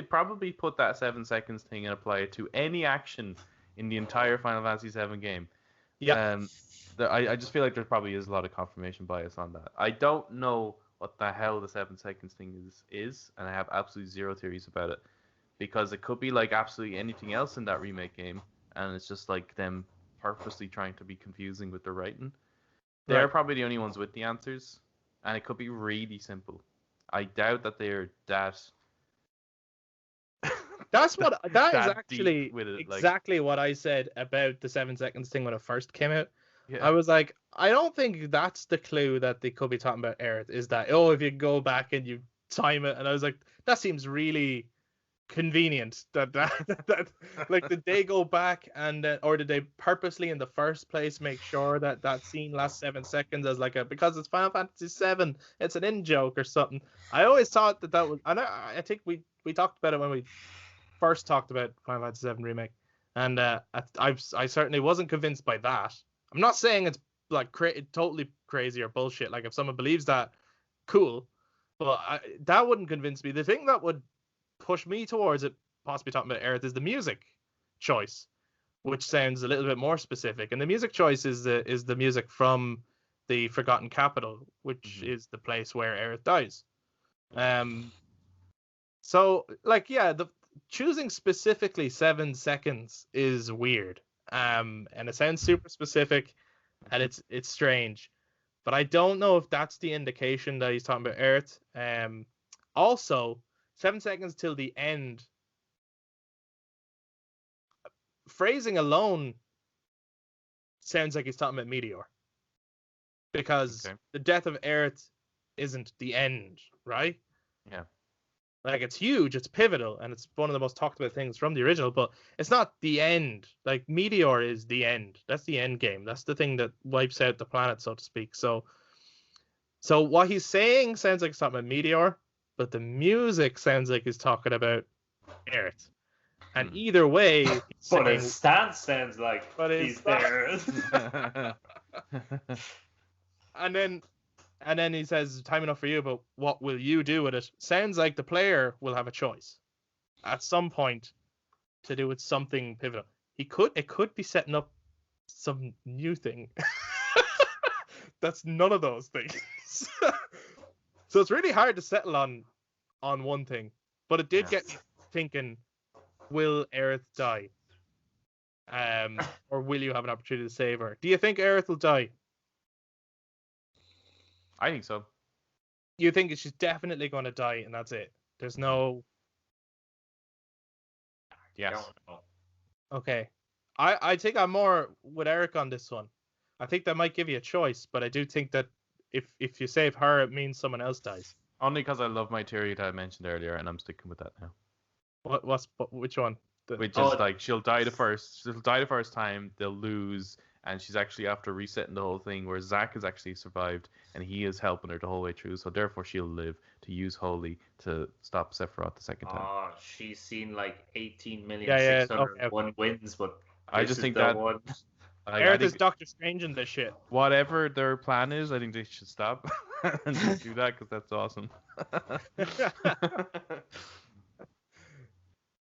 probably put that 7 seconds thing and apply it to any action in the entire Final Fantasy VII game.
Yeah.
I just feel like there probably is a lot of confirmation bias on that. I don't know what the hell the 7 seconds thing is, and I have absolutely zero theories about it, because it could be like absolutely anything else in that remake game, and it's just like them purposely trying to be confusing with their writing. They're probably the only ones with the answers, and it could be really simple. I doubt that they're that.
That is actually exactly what I said about the 7 seconds thing when it first came out. Yeah. I was like, I don't think that's the clue that they could be talking about Aerith, is that, if you go back and you time it, and I was like, that seems really convenient that like, did they go back and or did they purposely in the first place make sure that scene lasts 7 seconds as like because it's Final Fantasy VII, it's an in joke or something. I always thought that was, and I think we talked about it when we first talked about Final Fantasy VII Remake, and I certainly wasn't convinced by that. I'm not saying it's like totally crazy or bullshit. Like, if someone believes that, cool, but that wouldn't convince me. The thing that would push me towards it possibly talking about Aerith is the music choice, which sounds a little bit more specific. And the music choice is the music from the Forgotten Capital, which is the place where Aerith dies. So like, yeah, the choosing specifically 7 seconds is weird. And it sounds super specific, and it's strange. But I don't know if that's the indication that he's talking about Aerith. Also, 7 seconds till the end. Phrasing alone sounds like he's talking about Meteor. Because the death of Aerith isn't the end, right?
Yeah.
Like, it's huge, it's pivotal, and it's one of the most talked about things from the original, but it's not the end. Like, Meteor is the end. That's the end game. That's the thing that wipes out the planet, so to speak. So what he's saying sounds like he's talking about Meteor, but the music sounds like he's talking about Aerith. And either way...
But his stance sounds like he's there.
And then he says, time enough for you, but what will you do with it? Sounds like the player will have a choice at some point to do with something pivotal. It could be setting up some new thing. That's none of those things. So it's really hard to settle on one thing. But it did get me thinking, will Aerith die? Or will you have an opportunity to save her? Do you think Aerith will die?
I think so.
You think she's definitely going to die, and that's it? There's no...
Yes.
Okay. I think I'm more with Eric on this one. I think that might give you a choice, but I do think that if you save her, it means someone else dies.
Only because I love my theory that I mentioned earlier, and I'm sticking with that now.
Which one?
Which is like she'll die the first time, they'll lose, and she's actually after resetting the whole thing, where Zack has actually survived, and he is helping her the whole way through, so therefore she'll live to use Holy to stop Sephiroth the second time.
Oh, she's seen like 18,601 wins, but
I just think that
one.
Aerith is Doctor Strange in this shit.
Whatever their plan is, I think they should stop and just do that, because that's awesome.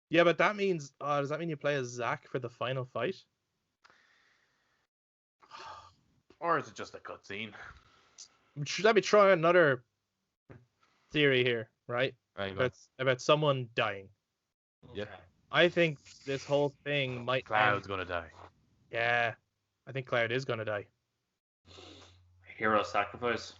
Yeah, but that means... does that mean you play as Zack for the final fight?
Or is it just a cutscene?
Let me try another theory here, right? About someone dying.
Yeah.
I think this whole thing might...
Cloud's gonna die.
Yeah, I think Cloud is gonna die.
Hero sacrifice.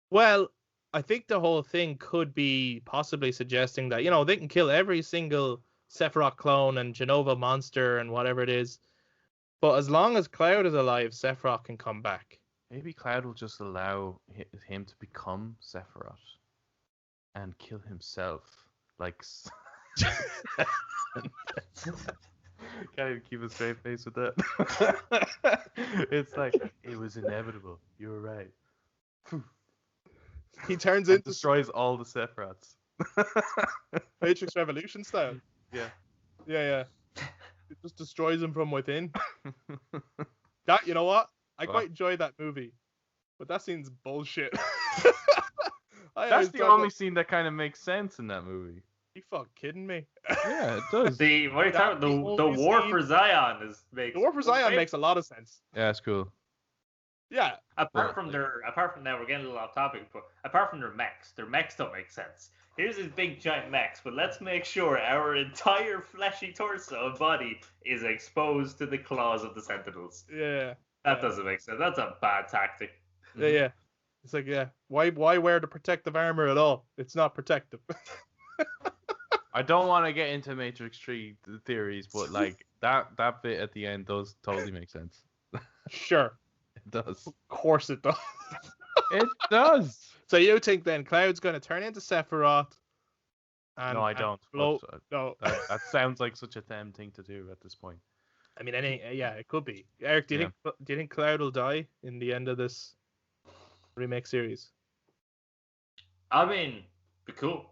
Well, I think the whole thing could be possibly suggesting that, they can kill every single Sephiroth clone and Genova monster and whatever it is. But as long as Cloud is alive, Sephiroth can come back.
Maybe Cloud will just allow him to become Sephiroth and kill himself. Like... Can't even keep a straight face with that. It's like, it was inevitable. You were right.
He turns into...
destroys all the Sephiroths.
Matrix Revolution style.
Yeah.
Yeah. It just destroys him from within. You know what? I quite enjoy that movie. But that scene's bullshit.
That's the only scene that kind of makes sense in that movie.
You fucking kidding me?
Yeah, it does.
What are you talking about? The War for Zion
The War for Zion makes a lot of sense.
Yeah, it's cool.
Yeah.
Apart from now, we're getting a little off topic, but apart from their mechs don't make sense. Here's his big giant mechs, but let's make sure our entire fleshy torso and body is exposed to the claws of the Sentinels.
Yeah.
That doesn't make sense. That's a bad tactic.
Yeah. It's like, why wear the protective armor at all? It's not protective.
I don't want to get into Matrix 3 theories, but like that bit at the end does totally make sense.
Sure.
It does.
Of course it does.
It does.
So you think then Cloud's going to turn into Sephiroth?
No, I don't.
No.
That sounds like such a damn thing to do at this point.
I mean, it could be. Eric, do you think Cloud will die in the end of this remake series?
I mean, be cool.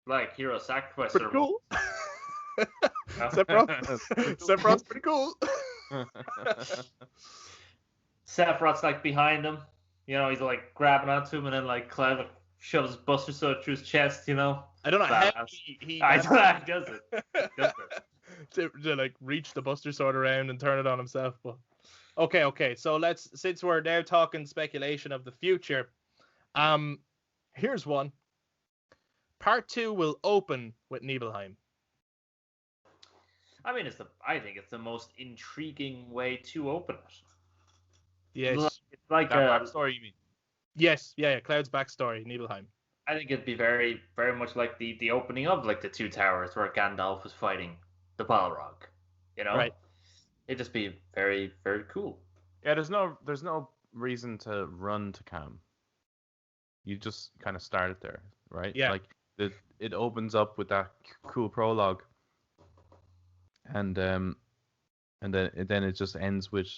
Like hero sacrifice.
Pretty cool. Sephiroth's pretty cool.
Sephiroth's like behind him. He's like grabbing onto him, and then like Cloud shoves Buster Sword through his chest.
I don't know how he
I don't know how he does it.
to like reach the Buster Sword around and turn it on himself. But okay. So since we're now talking speculation of the future, here's one. Part 2 will open with Nibelheim.
I mean, I think it's the most intriguing way to open it.
Yes.
It's like
that backstory, you mean?
Yes, yeah, Cloud's backstory, Nibelheim.
I think it'd be very, very much like the opening of like the Two Towers where Gandalf was fighting the Balrog. You know?
Right.
It'd just be very, very cool.
Yeah, there's no reason to run to Cam. You just kind of start it there, right?
Yeah.
Like it opens up with that cool prologue, and then it just ends with.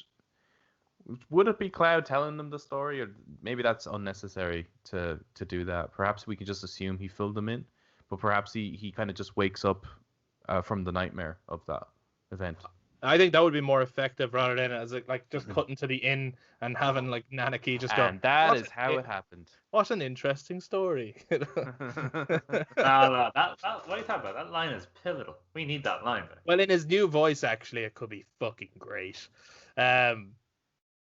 Would it be Cloud telling them the story, or maybe that's unnecessary to do that? Perhaps we can just assume he filled them in, but perhaps he kind of just wakes up from the nightmare of that event.
I think that would be more effective rather than as like just cutting to the inn and having like Nanaki just go.
And that is how it happened.
What an interesting story.
No, what are you talking about? That line is pivotal. We need that line. Man.
Well, in his new voice, actually, it could be fucking great. Yeah,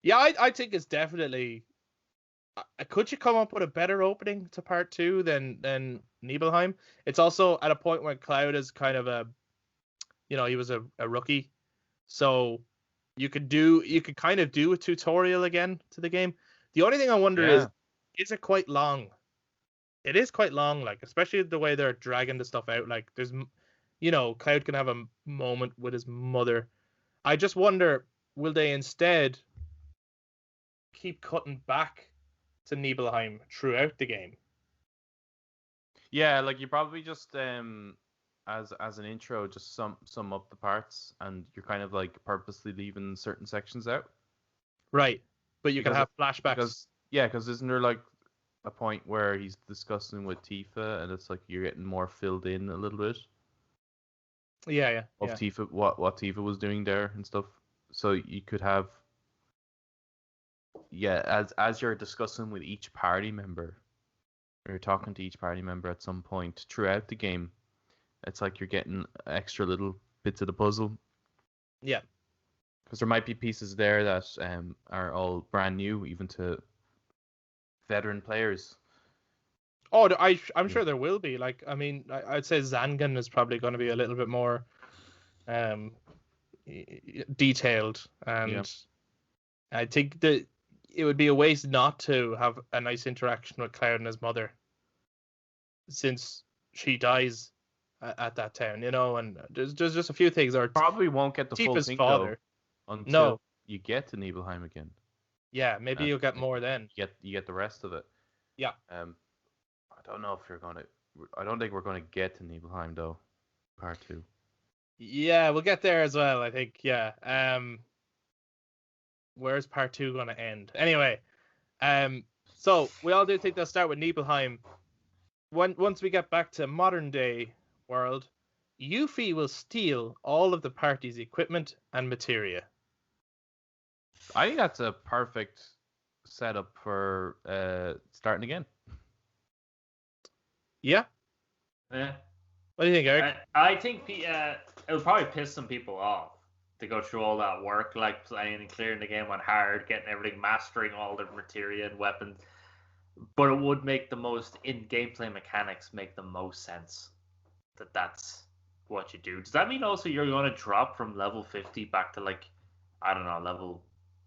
I think it's definitely. Could you come up with a better opening to part 2 than Nibelheim? It's also at a point where Cloud is kind of he was a rookie, so you could kind of do a tutorial again to the game. The only thing I wonder is it quite long? It is quite long, like especially the way they're dragging the stuff out. Like there's, Cloud can have a moment with his mother. I just wonder, will they instead keep cutting back to Nibelheim throughout the game?
Yeah, like you probably just as an intro, just sum up the parts, and you're kind of like purposely leaving certain sections out.
Right, but you can have flashbacks.
Because isn't there like a point where he's discussing with Tifa, and it's like you're getting more filled in a little bit.
Yeah.
Tifa, what Tifa was doing there and stuff. So you could have. Yeah, as you're discussing with each party member, or you're talking to each party member at some point throughout the game, it's like you're getting extra little bits of the puzzle.
Yeah.
Because there might be pieces there that are all brand new, even to veteran players.
Oh, I'm sure there will be. Like, I mean, I'd say Zangan is probably going to be a little bit more detailed, and I think that it would be a waste not to have a nice interaction with Cloud and his mother, since she dies at that town, and there's just a few things. Or
probably won't get the
Tifa's
full thing
father
though, until you get to Nibelheim again.
Yeah, maybe you'll get more then.
You get the rest of it.
Yeah.
I don't know if I don't think we're gonna get to Nibelheim though, part 2.
Yeah, we'll get there as well, I think. Yeah. Where's part 2 going to end? Anyway, so we all do think they'll start with Nibelheim. Once we get back to modern day world, Yuffie will steal all of the party's equipment and materia.
I think that's a perfect setup for starting again.
Yeah.
Yeah.
What do you think, Eric?
I think it'll probably piss some people off to go through all that work, like playing and clearing the game on hard, getting everything, mastering all the materia and weapons. But it would make the most, in gameplay mechanics, make the most sense that's what you do. Does that mean also you're going to drop from level 50 back to like, I don't know, level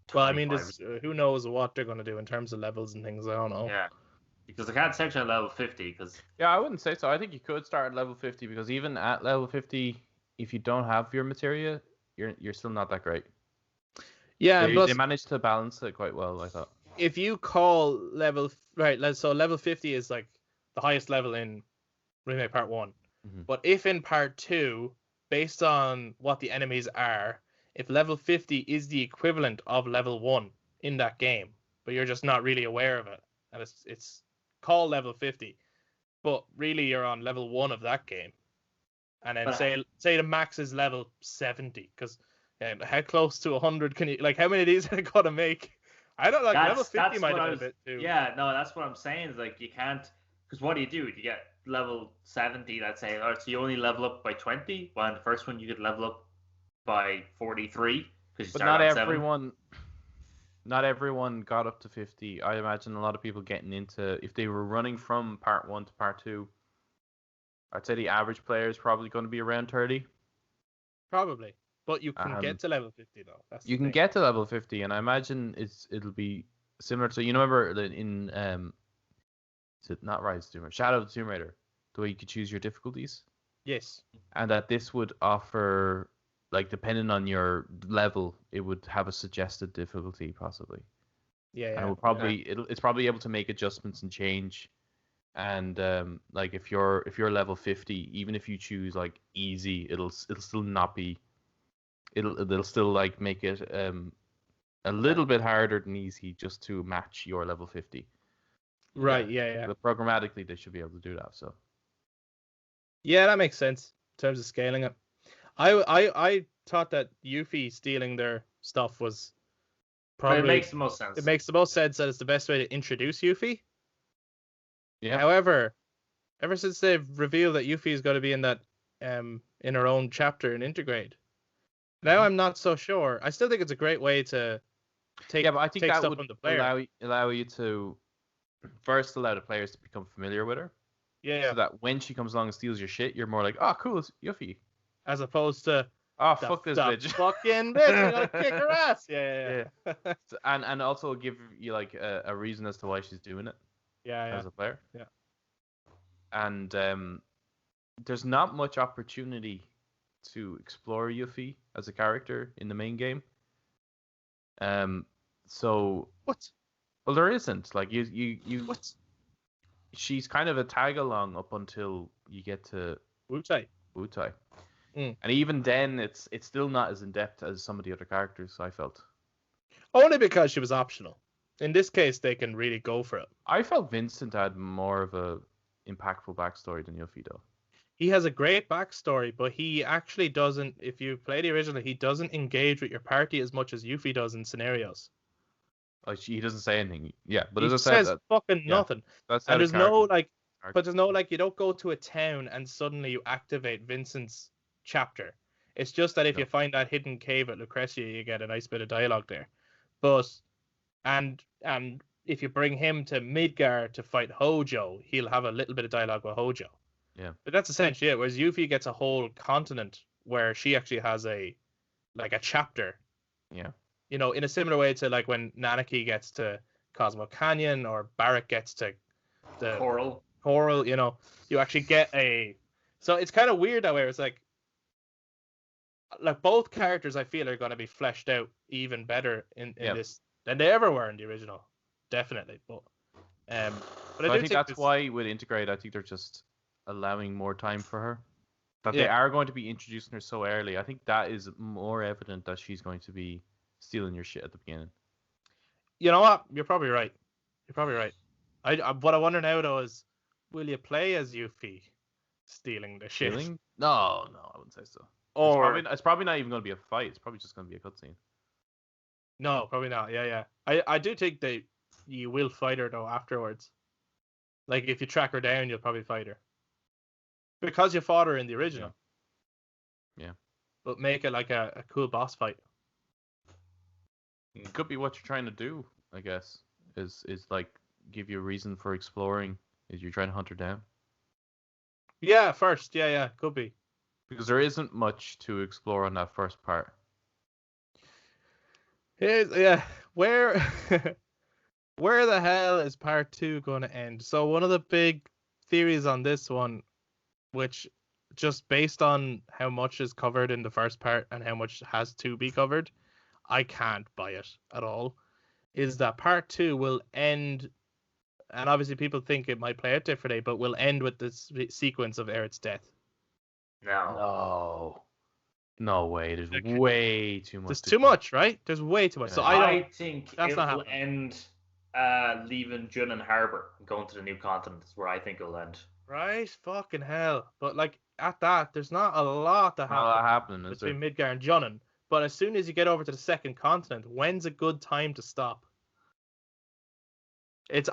25?
Well, I mean, who knows what they're going to do in terms of levels and things. I don't know.
Yeah. Because I can't search at level 50.
Yeah, I wouldn't say so. I think you could start at level 50, because even at level 50, if you don't have your materia, you're still not that great.
Yeah,
they managed to balance it quite well, I thought.
If you call level level 50 is like the highest level in Remake Part 1. Mm-hmm. But if in Part 2, based on what the enemies are, if level 50 is the equivalent of level 1 in that game, but you're just not really aware of it, and it's called level 50, but really you're on level 1 of that game, and then say the max is level 70, because how close to 100 can you, like, how many of these are they gonna make? I don't like level 50 might have been a bit too.
Yeah, no, that's what I'm saying, is like you can't Because what do? You get level 70, let's say, or so you only level up by 20, while in the first one you could level up by 43 because you
But
start
not
on 7.
not everyone got up to 50. I imagine a lot of people getting into, if they were running from part 1 to part 2, I'd say the average player is probably going to be around 30.
Probably. But you can get to level 50 though. That's
you can get to level 50, and I imagine it'll be similar to, you know, remember in is it not Rise of Tomb Raider, Shadow of the Tomb Raider, the way you could choose your difficulties?
Yes.
And that this would offer, like, depending on your level, it would have a suggested difficulty possibly.
Yeah.
And it will probably it's probably able to make adjustments and change. And like if you're level 50, even if you choose like easy, it'll still not be, it'll still like make it a little bit harder than easy just to match your level 50.
Right, yeah.
But programmatically they should be able to do that, so.
Yeah, that makes sense in terms of scaling it. I thought that Yuffie stealing their stuff was probably...
But it makes the most sense.
It makes the most sense that it's the best way to introduce Yuffie.
Yeah.
However, ever since they've revealed that Yuffie is going to be in that in her own chapter in Intergrade, now I'm not so sure. I still think it's a great way to take
but I think that
stuff
would
from the player.
allow you to first allow the players to become familiar with her.
Yeah.
So that when she comes along and steals your shit, you're more like, oh, cool, it's Yuffie.
As opposed to,
oh, fuck this bitch.
Fucking bitch, I'm gonna kick her ass. Yeah.
And also give you like a reason as to why she's doing it.
Yeah.
As a player.
Yeah.
And there's not much opportunity to explore Yuffie as a character in the main game. So
what?
Well, there isn't. Like you
what?
She's kind of a tag along up until you get to
Wutai.
And even then, it's still not as in depth as some of the other characters, I felt.
Only because she was optional. In this case, they can really go for it.
I felt Vincent had more of a impactful backstory than Yuffie, though.
He has a great backstory, but he actually doesn't. If you play the original, he doesn't engage with your party as much as Yuffie does in scenarios.
Like, he doesn't say anything. Yeah, but
he
as I
says fucking nothing.
That's
and there's no like, but there's no like, you don't go to a town and suddenly you activate Vincent's chapter. It's just that if you find that hidden cave at Lucretia, you get a nice bit of dialogue there. But and if you bring him to Midgar to fight Hojo, he'll have a little bit of dialogue with Hojo.
Yeah.
But that's essentially it. Whereas Yuffie gets a whole continent where she actually has a chapter.
Yeah.
You know, in a similar way to like when Nanaki gets to Cosmo Canyon or Barrett gets to the Coral, you know, you actually get a... So it's kind of weird that way. It's like both characters I feel are going to be fleshed out even better in this than they ever were in the original. Definitely. But
I think that's why with Intergrade, I think they're just allowing more time for her. That they are going to be introducing her so early. I think that is more evident that she's going to be stealing your shit at the beginning.
You know what? You're probably right. What I wonder now though is, will you play as Yuffie stealing the shit?
No, I wouldn't say so. Or it's probably not even going to be a fight. It's probably just going to be a cutscene.
No, probably not. Yeah. I do think that you will fight her though afterwards. Like if you track her down, you'll probably fight her because you fought her in the original.
Yeah.
But make it like a cool boss fight.
It could be what you're trying to do, I guess. Is like give you a reason for exploring. Is you're trying to hunt her down?
Yeah, first. Yeah, could be.
Because there isn't much to explore on that first part.
Where the hell is part 2 going to end? So one of the big theories on this one, which just based on how much is covered in the first part and how much has to be covered, I can't buy it at all, is that part 2 will end, and obviously people think it might play out differently, but will end with this sequence of Aerith's death.
No way. There's way too much.
There's too much, right? There's way too much.
Yeah.
So
I think it will end leaving Junin Harbor and going to the new continent is where I think it'll end.
Right? Fucking hell. But like at that, there's not a lot that happens between Midgar and Junin. But as soon as you get over to the second continent, when's a good time to stop?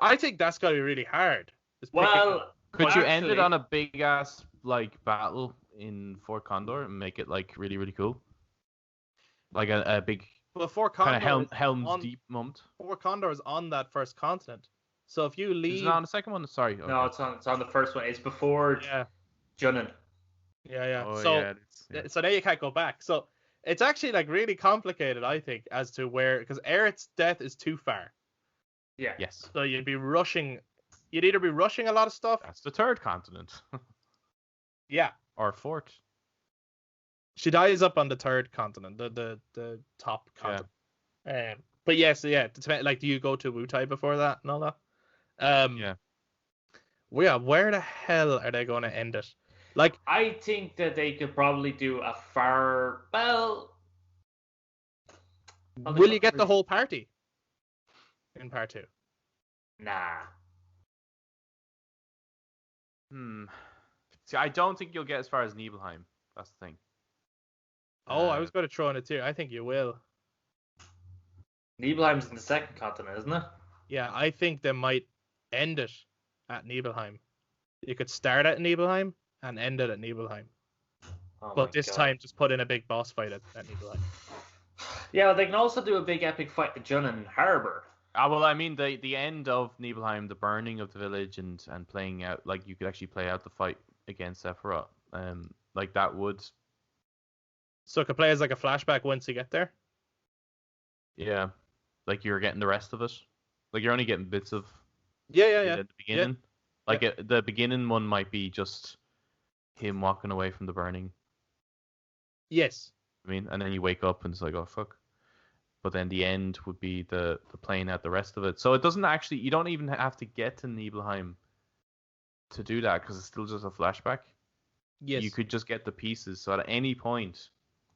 I think that's got to be really hard.
Well,
could you end it on a big ass like battle in Fort Condor and make it like really really cool, like a big
Fort Condor
kind of Helm's Deep moment.
Fort Condor is on that first continent, so if you leave,
is it on the second one? Sorry, okay.
No, it's on the first one. It's before Junin.
Yeah.
Oh,
so so now you can't go back. So it's actually like really complicated, I think, as to where, because Aerith's death is too far.
Yeah.
Yes.
So you'd either be rushing a lot of stuff.
That's the third continent.
Yeah.
Or fourth.
She dies up on the third continent, the top continent. Yeah. But yes, like, do you go to Wutai before that and all that?
Yeah.
Where the hell are they going to end it? Like,
I think that they could probably do a far. Well,
will you get the whole party in part 2?
Nah.
See, I don't think you'll get as far as Nibelheim. That's the thing.
Oh, I was going to throw in it too. I think you will.
Nibelheim's in the second continent, isn't it?
Yeah, I think they might end it at Nibelheim. You could start at Nibelheim and end it at Nibelheim.
Oh
but this time, just put in a big boss fight at Nibelheim.
Yeah, well, they can also do a big epic fight at Junin Harbor.
Well, I mean, the end of Nibelheim, the burning of the village, and playing out, like, you could actually play out the fight against Sephiroth. Like, that would.
So it could play as like a flashback once you get there?
Yeah. Like, you're getting the rest of it. Like, you're only getting bits of.
Yeah.
At the beginning. Yeah. Like, the beginning one might be just him walking away from the burning.
Yes.
I mean, and then you wake up and it's like, oh, fuck. But then the end would be the playing out the rest of it. So it doesn't actually, you don't even have to get to Nibelheim to do that, because it's still just a flashback.
Yes.
You could just get the pieces. So at any point,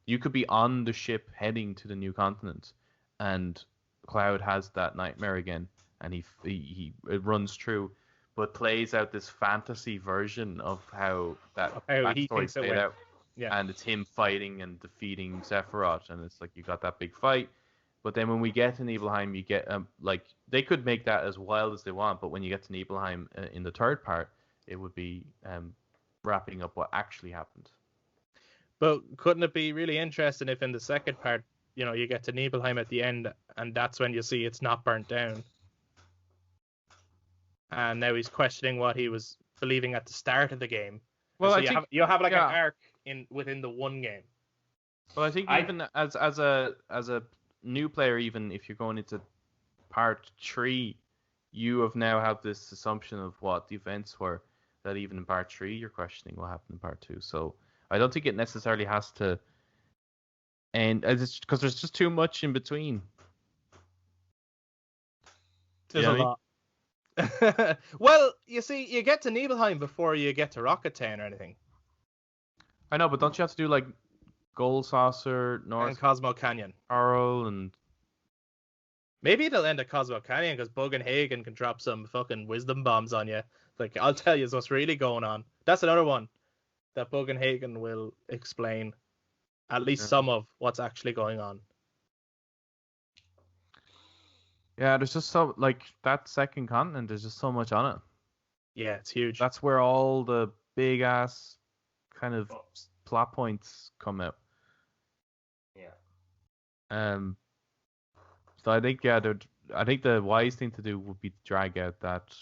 you could be on the ship heading to the new continent, and Cloud has that nightmare again, and it runs through, but plays out this fantasy version of how that backstory played out.
Yeah.
And it's him fighting and defeating Sephiroth, and it's like you got that big fight. But then when we get to Nibelheim, you get like, they could make that as wild as they want, but when you get to Nibelheim in the third part, it would be wrapping up what actually happened.
But couldn't it be really interesting if in the second part, you get to Nibelheim at the end, and that's when you see it's not burnt down, and now he's questioning what he was believing at the start of the game. Well, so you have like an arc within the one game.
Well, I think even as a new player, even if you're going into part 3, you have this assumption of what the events were, that even in part 3 you're questioning what happened in part 2. So I don't think it necessarily has to end, because there's just too much in between.
There's a lot. Well, you see, you get to Nibelheim before you get to Rocket Town or anything.
I know, but don't you have to do like Gold Saucer, North
and Cosmo Canyon,
Arrow, and
maybe it'll end at Cosmo Canyon because Bugenhagen can drop some fucking wisdom bombs on you. Like, I'll tell you what's really going on. That's another one that Bugenhagen will explain at least some of what's actually going on.
Yeah, there's just so, like, that second continent, there's just so much on it.
Yeah, it's huge.
That's where all the big ass kind of plot points come out.
Yeah.
So I think I think the wise thing to do would be to drag out that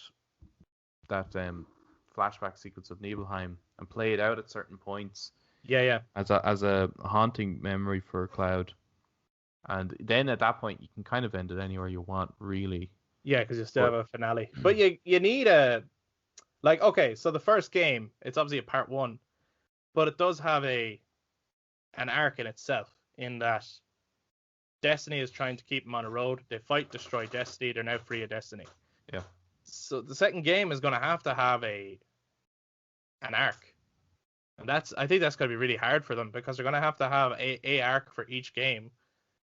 flashback sequence of Nibelheim and play it out at certain points.
Yeah.
As a haunting memory for Cloud. And then at that point, you can kind of end it anywhere you want, really.
Yeah, because you still have a finale. But you need a... Like, okay, so the first game, it's obviously a part 1, but it does have an arc in itself, in that Destiny is trying to keep them on a road. They fight, destroy Destiny. They're now free of Destiny.
Yeah.
So the second game is going to have an arc. And I think that's going to be really hard for them, because they're going to have a arc for each game,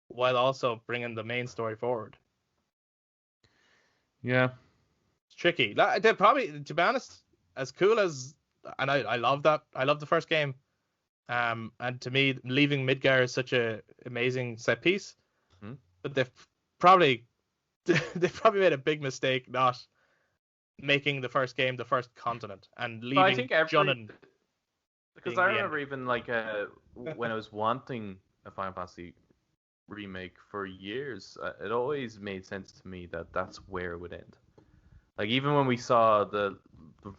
while also bringing the main story forward.
Yeah.
It's tricky. They probably, to be honest, as cool as, and I love that. I love the first game. And to me, leaving Midgar is such a amazing set piece.
Mm-hmm.
But they've probably made a big mistake not making the first game the first continent and
But I
leaving
think
Junin.
because I remember even like when I was wanting a Final Fantasy remake for years, it always made sense to me that that's where it would end. Like even when we saw the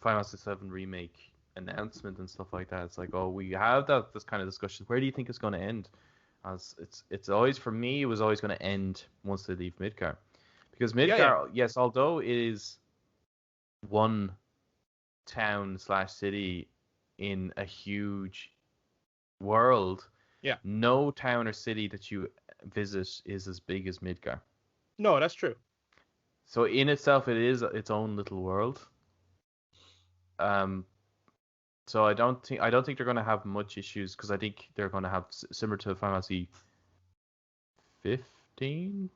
Final Fantasy VII Remake announcement and stuff like that, it's like, oh, we have this kind of discussion. Where do you think it's going to end? As it's always, for me, it was always going to end once they leave Midgar, because Midgar, yes, although it is one town / city in a huge world, no town or city that you visit is as big as Midgar.
No, that's true.
So in itself, it is its own little world. So I don't think they're going to have much issues, because I think they're going to have similar to Final Fantasy 15.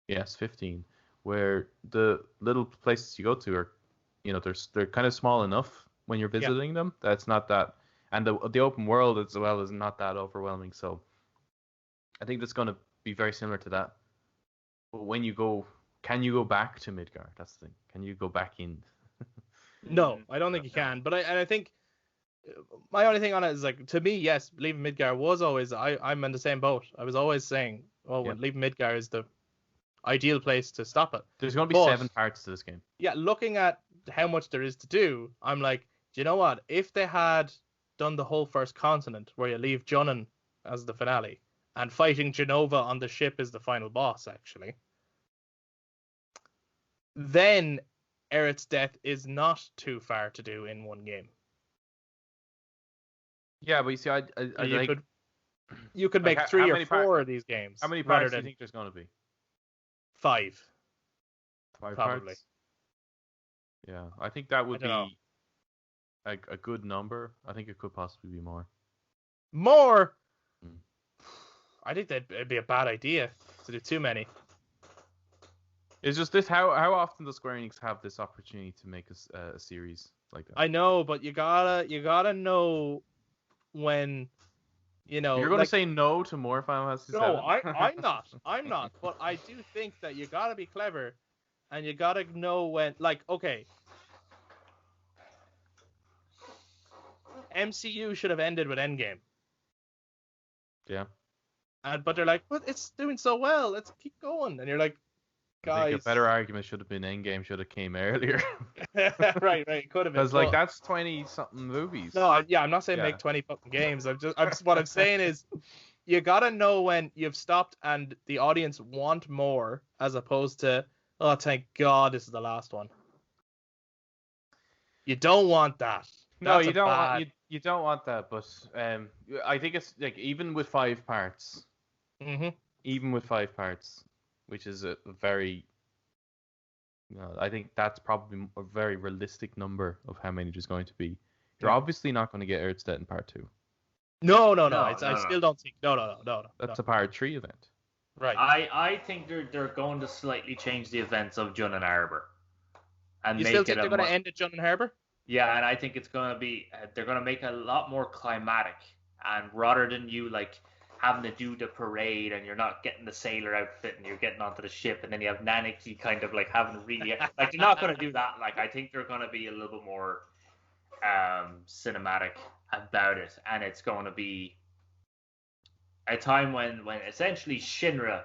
Yes, 15, where the little places you go to are, they're kind of small enough when you're visiting them. That's not that, and the open world as well is not that overwhelming. So I think that's going to be very similar to that. But when you go, can you go back to Midgar? That's the thing. Can you go back in?
No, I don't think you can. But I think my only thing on it is, like, to me, yes, leaving Midgar was always, I'm in the same boat. I was always saying, leaving Midgar is the ideal place to stop it.
There's going to be 7 parts to this game.
Yeah, looking at how much there is to do, I'm like, do you know what? If they had done the whole first continent, where you leave Junin as the finale, and fighting Genova on the ship is the final boss, actually, then Aerith's death is not too far to do in one game.
Yeah, but you see,
you could make 3 or 4 of these games.
How many parts do you think there's going to be?
5.
5
probably.
Parts? Yeah, I think that would be a good number. I think it could possibly be more.
More? I think it'd be a bad idea to do too many.
It's just this: how often does Square Enix have this opportunity to make a series like that?
I know, but you gotta know when,
You're going to say no to more Final Fantasy VII?
No, I'm not. But I do think that you gotta be clever, and you gotta know when. Like, okay, MCU should have ended with Endgame.
Yeah.
But they're like, but it's doing so well. Let's keep going. And you're like, guys.
I think a better argument should have been Endgame should have came earlier.
right. It could have been.
Because like that's 20-something movies.
No, I'm not saying make 20 fucking games. What I'm saying is, you gotta know when you've stopped and the audience want more, as opposed to, oh, thank God this is the last one. You don't want that.
No, you don't you don't want that. But I think it's like even with 5 parts.
Mm-hmm.
Even with 5 parts, which is a very, I think that's probably a very realistic number of how many there's going to be. You're obviously not going to get Earth's Dead in part 2.
No. I still don't think. No.
That's a part 3 event.
Right. I think they're going to slightly change the events of Junin Harbor. And
you still think they're going to end at Junin Harbor?
Yeah, and I think it's going to be, they're going to make it a lot more climatic. And rather than you like having to do the parade and you're not getting the sailor outfit and you're getting onto the ship and then you have Nanaki kind of like having really, like, they're not going to do that. Like, I think they're going to be a little bit more cinematic about it, and it's going to be a time when essentially Shinra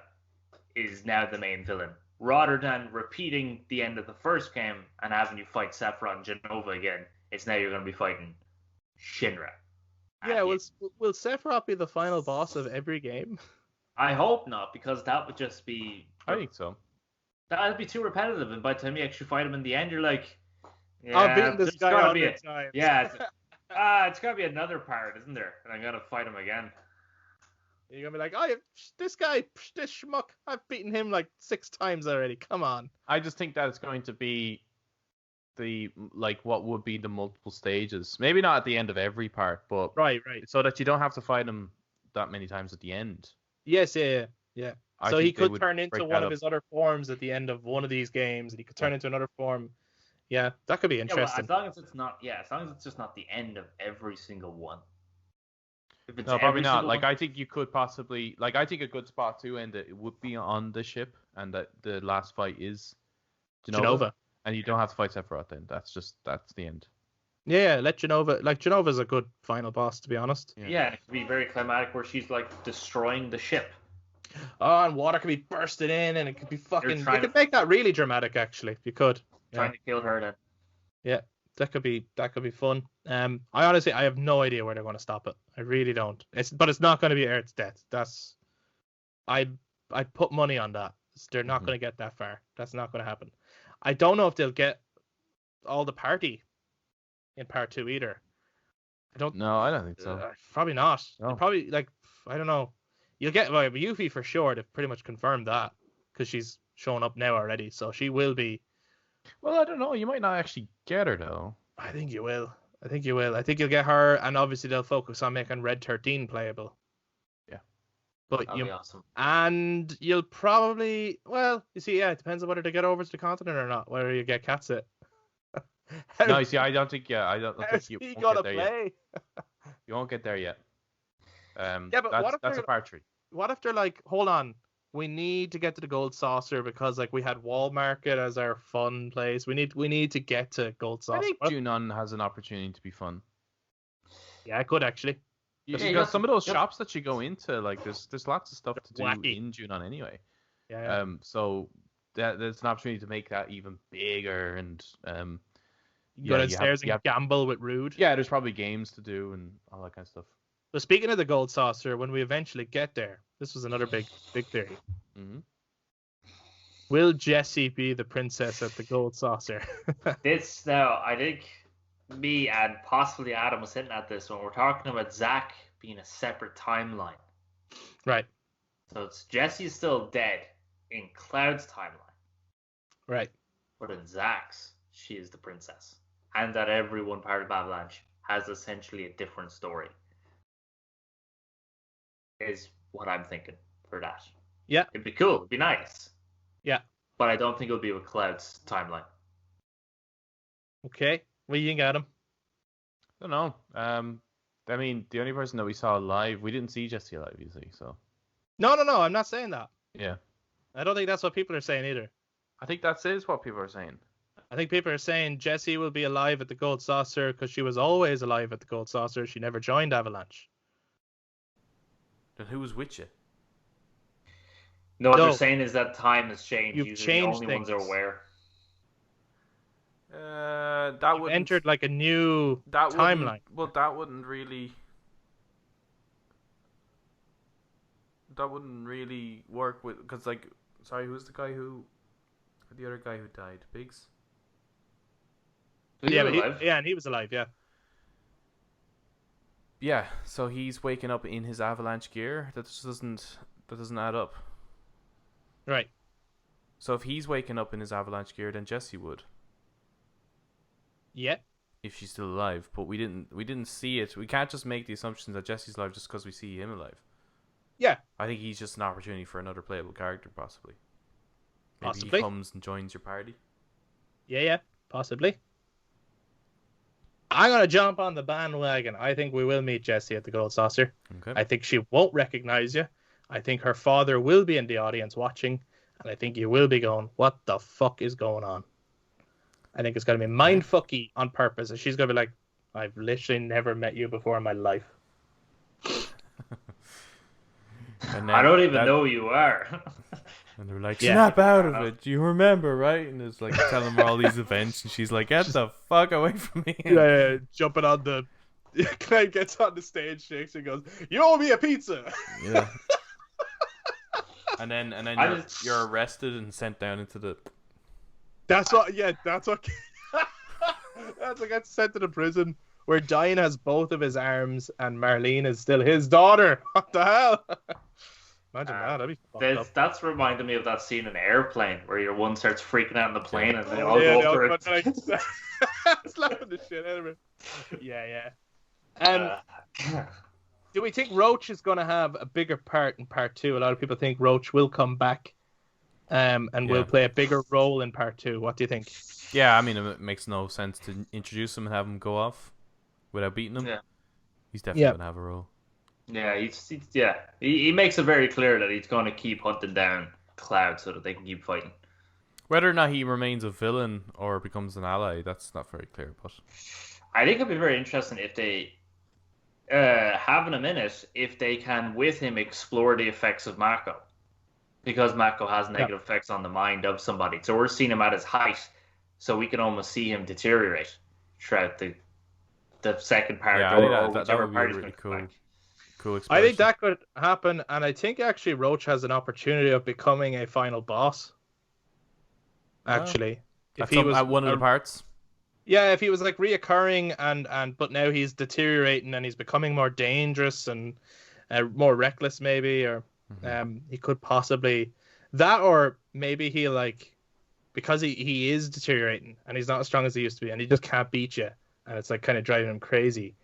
is now the main villain, rather than repeating the end of the first game and having you fight Sephiroth and Genova again. It's now you're going to be fighting Shinra.
Yeah, will Sephiroth be the final boss of every game?
I hope not, because that would just be...
I think so.
That would be too repetitive, and by the time you actually fight him in the end, you're like... Yeah,
I'm beating this guy 100 times.
Yeah, it's got to be another part, isn't there? And I'm going to fight him again.
You're going to be like, oh, this guy, this schmuck, I've beaten him like 6 times already. Come on.
I just think that it's going to be what would be the multiple stages. Maybe not at the end of every part, but
right.
So that you don't have to fight him that many times at the end.
Yes, yeah. So he could turn into one of his other forms at the end of one of these games, and he could turn into another form. Yeah, that could be interesting.
Well, as long as it's just not the end of every single one.
No, probably not. Like, I think you could possibly, like, I think a good spot to end it would be on the ship, and that the last fight is Genova. And you don't have to fight Sephiroth then. That's the end.
Yeah, let Genova. Like Genova's a good final boss, to be honest.
Yeah, it could be very climatic where she's like destroying the ship.
Oh, and water could be bursting in, and it could be fucking. You
trying
could make that really dramatic, actually. You could.
Trying to kill her then.
Yeah, that could be fun. I honestly have no idea where they're going to stop it. I really don't. But it's not going to be Earth's death. That's I put money on that. They're not going to get that far. That's not going to happen. I don't know if they'll get all the party in part 2 either.
No, I don't think so.
Probably not.
No.
Probably I don't know. You'll get Yuffie for sure. They've pretty much confirmed that because she's shown up now already, so she will be.
Well, I don't know. You might not actually get her though.
I think you will. I think you'll get her, and obviously they'll focus on making Red 13 playable.
Yeah.
But
That'd be awesome.
And you'll probably, well, you see, it depends on whether they get over to the continent or not. Whether you get Catsit.
No, you see, I don't think. Yeah, I don't think you won't get there
play?
Yet. You won't get there yet.
But
that's a part 3.
What if they're like, hold on, we need to get to the Gold Saucer because we had Wall Market as our fun place. We need to get to Gold Saucer.
I think Junon has an opportunity to be fun.
Yeah, it could actually.
Because some of those shops that you go into, there's lots of stuff to do
wacky
in Junon anyway.
Yeah.
So there's an opportunity to make that even bigger and
go downstairs and gamble with Rude.
Yeah, there's probably games to do and all that kind of stuff.
But speaking of the Gold Saucer, when we eventually get there, this was another big theory.
Mm-hmm.
Will Jessie be the princess at the Gold Saucer?
I think me and possibly Adam was hinting at this when we're talking about Zack being a separate timeline.
Right.
So it's Jessie's still dead in Cloud's timeline.
Right.
But in Zack's, she is the princess. And that everyone part of Avalanche has essentially a different story. Is what I'm thinking for that.
Yeah.
It'd be cool. It'd be nice.
Yeah.
But I don't think it'll be with Cloud's timeline.
Okay. What do you think, Adam?
I don't know. I mean, the only person that we saw live, we didn't see Jessie live, you see, so.
No. I'm not saying that.
Yeah.
I don't think that's what people are saying either.
I think that is what people are saying.
I think people are saying Jessie will be alive at the Gold Saucer because she was always alive at the Gold Saucer. She never joined Avalanche.
Then who was with you?
No, what they're saying is that time has changed.
You've
Usually
changed
the only
things.
ones are aware.
That would
entered like a new timeline.
Well, that wouldn't really work with, because who's the other guy who died? Biggs?
And
he was alive, yeah.
Yeah, so he's waking up in his avalanche gear. That doesn't add up.
Right.
So if he's waking up in his avalanche gear, then Jessie would.
Yeah.
If she's still alive, but we didn't see it. We can't just make the assumption that Jessie's alive just because we see him alive.
Yeah.
I think he's just an opportunity for another playable character, possibly. Maybe
Possibly.
he comes and joins your party.
Yeah, possibly. I'm going to jump on the bandwagon. I think we will meet Jessie at the Gold Saucer.
Okay.
I think she won't recognize you. I think her father will be in the audience watching. And I think you will be going, what the fuck is going on? I think it's going to be mindfucky on purpose. And she's going to be like, I've literally never met you before in my life.
I don't even know who you are.
And they're like, snap out of it. Do you remember, right? And it's like telling her all these events. And she's like, get the fuck away from me.
Yeah, jumping on the... Clyde gets on the stage, shakes and goes, you owe me a pizza.
Yeah. and then you're arrested and sent down into the...
That's what that's what gets sent to the prison where Diane has both of his arms and Marlene is still his daughter. What the hell? Imagine that. That'd be fucked up.
That's reminded me of that scene in Airplane where your one starts freaking out in the plane and they all go for it.
Slapping the shit out of it. Yeah. Do we think Roach is going to have a bigger part in part 2? A lot of people think Roach will come back and will play a bigger role in part 2. What do you think?
Yeah, I mean, it makes no sense to introduce him and have him go off without beating him.
Yeah.
He's definitely going to have a role.
Yeah, he makes it very clear that he's going to keep hunting down Cloud so that they can keep fighting.
Whether or not he remains a villain or becomes an ally, that's not very clear. But
I think it'd be very interesting if they have in a minute if they can with him explore the effects of Mako, because Mako has negative effects on the mind of somebody. So we're seeing him at his height, so we can almost see him deteriorate throughout the second part.
Yeah,
or
that would be
part
really cool. Cool exploration.
I think that could happen, and I think actually Roach has an opportunity of becoming a final boss. Actually,
if he was at one of the parts.
Yeah, if he was like reoccurring and but now he's deteriorating and he's becoming more dangerous and more reckless maybe, or he could possibly that, or maybe he like because he is deteriorating and he's not as strong as he used to be and he just can't beat you and it's like kind of driving him crazy.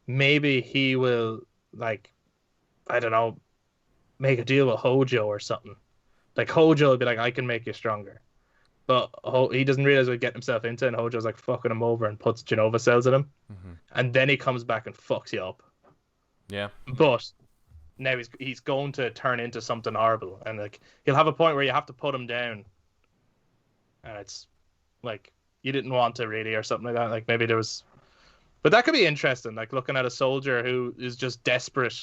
Maybe he will like, I don't know, make a deal with Hojo or something. Like Hojo will be like, I can make you stronger. But he doesn't realize what he's getting himself into, and Hojo's like fucking him over and puts Genova cells in him. And then he comes back and fucks you up.
Yeah.
But now he's going to turn into something horrible. And like he'll have a point where you have to put him down. And it's like you didn't want to really or something like that. Like maybe there was... But that could be interesting, like looking at a soldier who is just desperate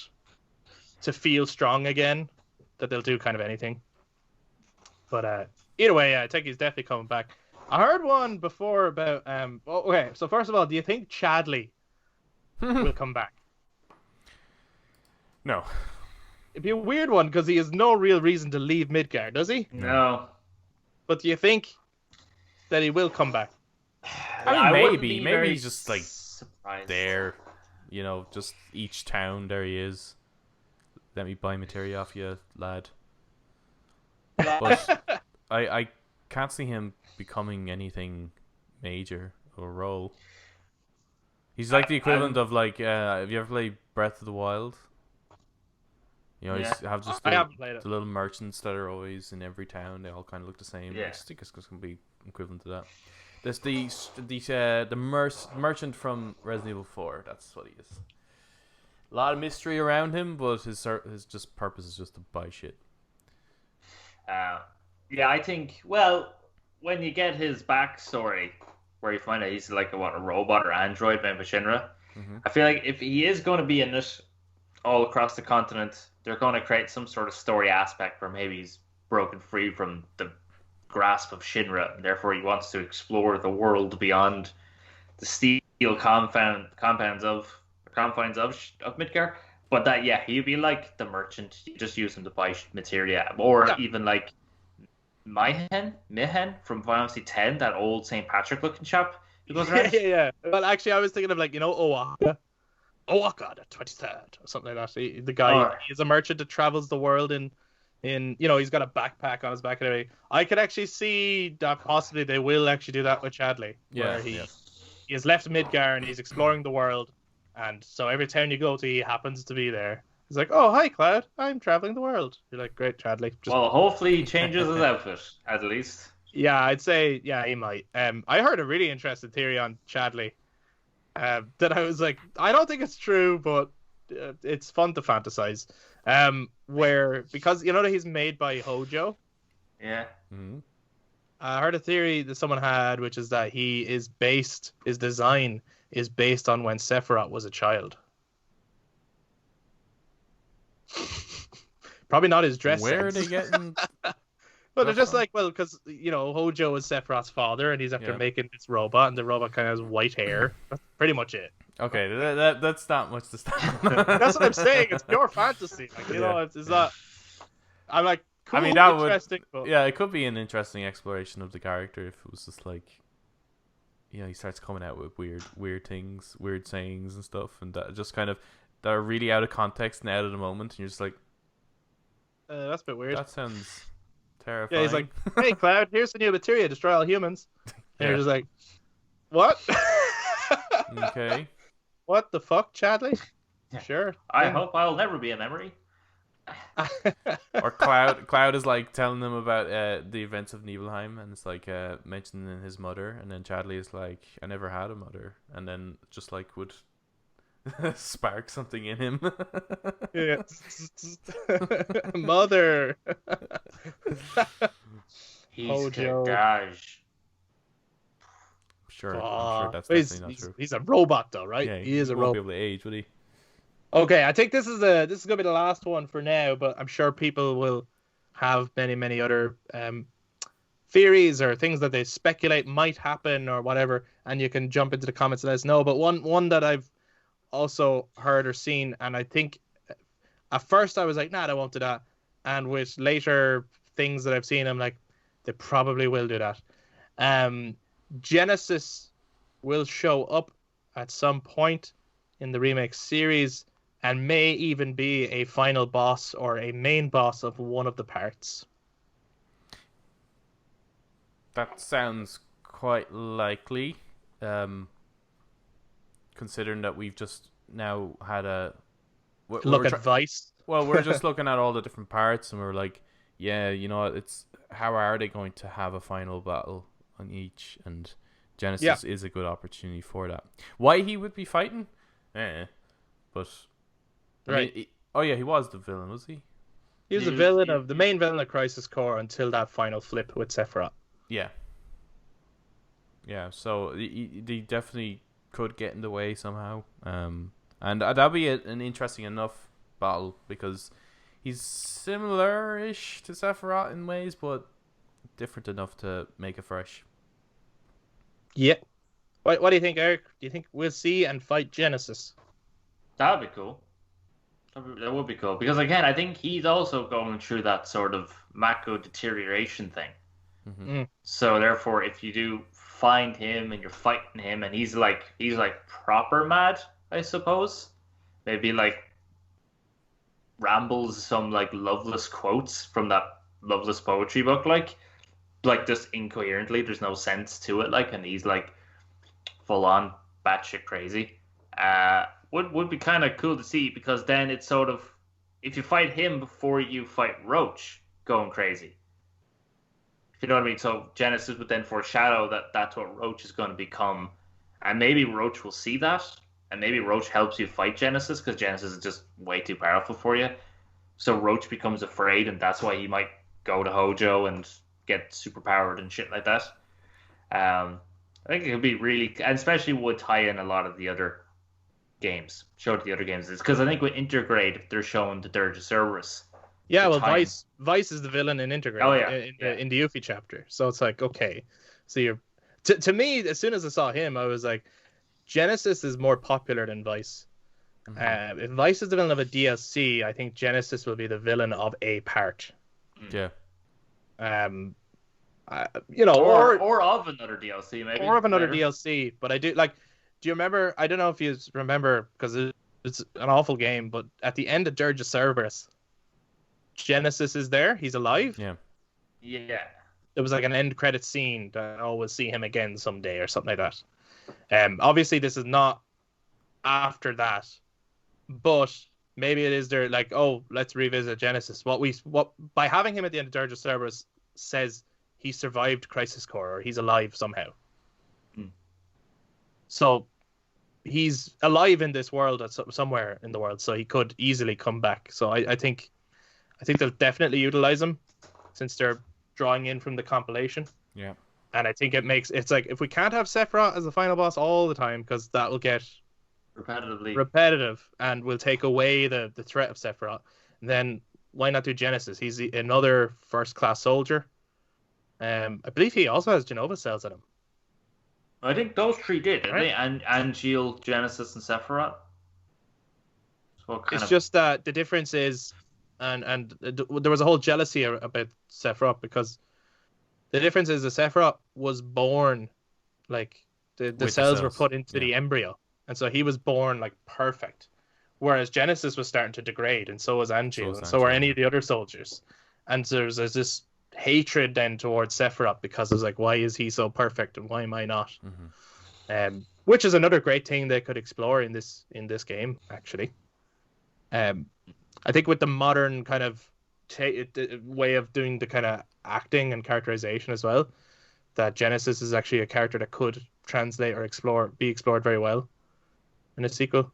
to feel strong again, that they'll do kind of anything. But either way, I think he's definitely coming back. I heard one before about okay, so first of all, do you think Chadley will come back?
No.
It'd be a weird one because he has no real reason to leave Midgard, does he?
No.
But do you think that he will come back?
I mean, maybe he's just like
surprised.
there, you know, just each town there he is. Let me buy materia off you, lad. But I can't see him becoming anything major or role. He's like the equivalent of like have you ever played Breath of the Wild? You know, you have just the little merchants that are always in every town. They all kind of look the same.
Yeah.
I just think it's going to be equivalent to that. There's the merchant from Resident Evil 4. That's what he is. A lot of mystery around him, but his just purpose is just to buy shit.
Yeah, I think, well, when you get his backstory, where you find out he's like a robot or android made by Shinra, I feel like if he is going to be in it all across the continent, they're going to create some sort of story aspect where maybe he's broken free from the grasp of Shinra, and therefore he wants to explore the world beyond the steel confines of Midgar. But that, yeah, he'd be like the merchant. You just use him to buy materia, or even like Mihen from Final Fantasy X, that old St. Patrick looking chap who goes around.
Yeah. Well, actually, I was thinking of like, you know, Owaka the 23rd or something like that. The guy, he's a merchant that travels the world in you know, he's got a backpack on his back anyway. I could actually see that possibly they will actually do that with Chadley. Where he has left Midgar and he's exploring the world. And so every town you go to, he happens to be there. He's like, oh, hi, Cloud. I'm traveling the world. You're like, great, Chadley.
Well, hopefully he changes his outfit, at least.
Yeah, I'd say, yeah, he might. I heard a really interesting theory on Chadley that I was like, I don't think it's true, but it's fun to fantasize. Where, because you know that he's made by Hojo?
Yeah.
Mm-hmm.
I heard a theory that someone had, which is that his design is based on when Sephiroth was a child. Probably not his dress
Where
sense.
are they getting...
Well, they're just like, well, because, you know, Hojo is Sephiroth's father, and he's after making this robot, and the robot kind of has white hair. That's pretty much it.
Okay, that's not much to start.
That's what I'm saying. It's pure fantasy. Like, you know, it's not... I'm like, cool,
I mean, that
interesting. But...
Yeah, it could be an interesting exploration of the character if it was just like, you know, he starts coming out with weird things, weird sayings and stuff, and that just kind of, that are really out of context and out of the moment, and you're just like,
that's a bit weird.
That sounds terrifying.
Yeah, he's like, hey, Cloud, here's the new materia, destroy all humans. And you're just like, what?
Okay.
What the fuck, Chadley? Sure.
I hope I'll never be a memory.
Or Cloud is like telling them about the events of Nibelheim, and it's like mentioning his mother, and then Chadley is like, I never had a mother, and then just like would spark something in him.
Yeah. Mother.
He's
Hojo.
Kadaj.
I'm sure that's
he's,
definitely not true.
He's a robot though, right?
Yeah,
he is a
won't
robot.
be able to age, would he?
Okay, I think this is gonna be the last one for now, but I'm sure people will have many other theories or things that they speculate might happen or whatever, and you can jump into the comments and let us know. But one that I've also heard or seen, and I think at first I was like, nah, they won't do that, and with later things that I've seen, I'm like, they probably will do that. Genesis will show up at some point in the remake series and may even be a final boss or a main boss of one of the parts.
That sounds quite likely, considering that we've just now had a
look at Vice.
Well, we're just looking at all the different parts, and we're like, yeah, you know, it's how are they going to have a final battle on each? And Genesis is a good opportunity for that. Why he would be fighting? But
right.
He was the villain, was he?
He was the main villain of Crisis Core until that final flip with Sephiroth.
Yeah. Yeah, so he definitely could get in the way somehow. And that'd be an interesting enough battle because he's similar-ish to Sephiroth in ways, but different enough to make it fresh.
Yeah. What do you think, Eric? Do you think we'll see and fight Genesis?
That'd be cool. That would be cool. Because, again, I think he's also going through that sort of macro deterioration thing.
Mm-hmm.
So, therefore, if you do find him and you're fighting him and he's like proper mad, I suppose. Maybe, like, rambles some, like, loveless quotes from that loveless poetry book, like just incoherently. There's no sense to it, like, and he's, like, full-on batshit crazy. Would be kind of cool to see, because then it's sort of, if you fight him before you fight Roach going crazy, if you know what I mean. So Genesis would then foreshadow that that's what Roach is going to become, and maybe Roach will see that, and maybe Roach helps you fight Genesis because Genesis is just way too powerful for you. So Roach becomes afraid, and that's why he might go to Hojo and get superpowered and shit like that. I think it could be really, and especially would tie in a lot of the other games, show to the other games, because I think with Intergrade they're showing the Dirge of Cerberus.
Yeah, well, Vice is the villain in Intergrade.
Oh, yeah.
In the Yuffie chapter. So it's like, okay, so you're to me, as soon as I saw him, I was like, Genesis is more popular than Vice.
Mm-hmm.
If Vice is the villain of a DLC, I think Genesis will be the villain of a part.
Yeah.
You know,
or of another DLC, maybe.
Or of another DLC, but I do like. Do you remember? I don't know if you remember, because it's an awful game, but at the end of Dirge of Cerberus, Genesis is there. He's alive.
Yeah.
Yeah.
There was like an end credit scene that I'll see him again someday or something like that. Obviously this is not after that, but maybe it is there. Like, oh, let's revisit Genesis. What by having him at the end of Dirge of Cerberus says he survived Crisis Core, or he's alive somehow. So he's alive in this world, somewhere in the world, so he could easily come back. So I think they'll definitely utilize him since they're drawing in from the compilation.
Yeah.
And I think it's like, if we can't have Sephiroth as the final boss all the time, because that will get repetitive and will take away the threat of Sephiroth, then why not do Genesis? He's another first-class soldier. I believe he also has Genova cells in him.
I think those three did, didn't
Right.
they? And Angeal, Genesis, and Sephiroth. So
just that the difference is, and there was a whole jealousy about Sephiroth, because the difference is that Sephiroth was born, like, the cells were put into the embryo, and so he was born, like, perfect. Whereas Genesis was starting to degrade, and so was Angeal, and so were any of the other soldiers. And so there's this hatred then towards Sephiroth, because it's like, why is he so perfect and why am I not?
Mm-hmm.
Which is another great thing they could explore in this game, actually. I think with the modern kind of way of doing the kind of acting and characterization as well, that Genesis is actually a character that could translate or be explored very well in a sequel.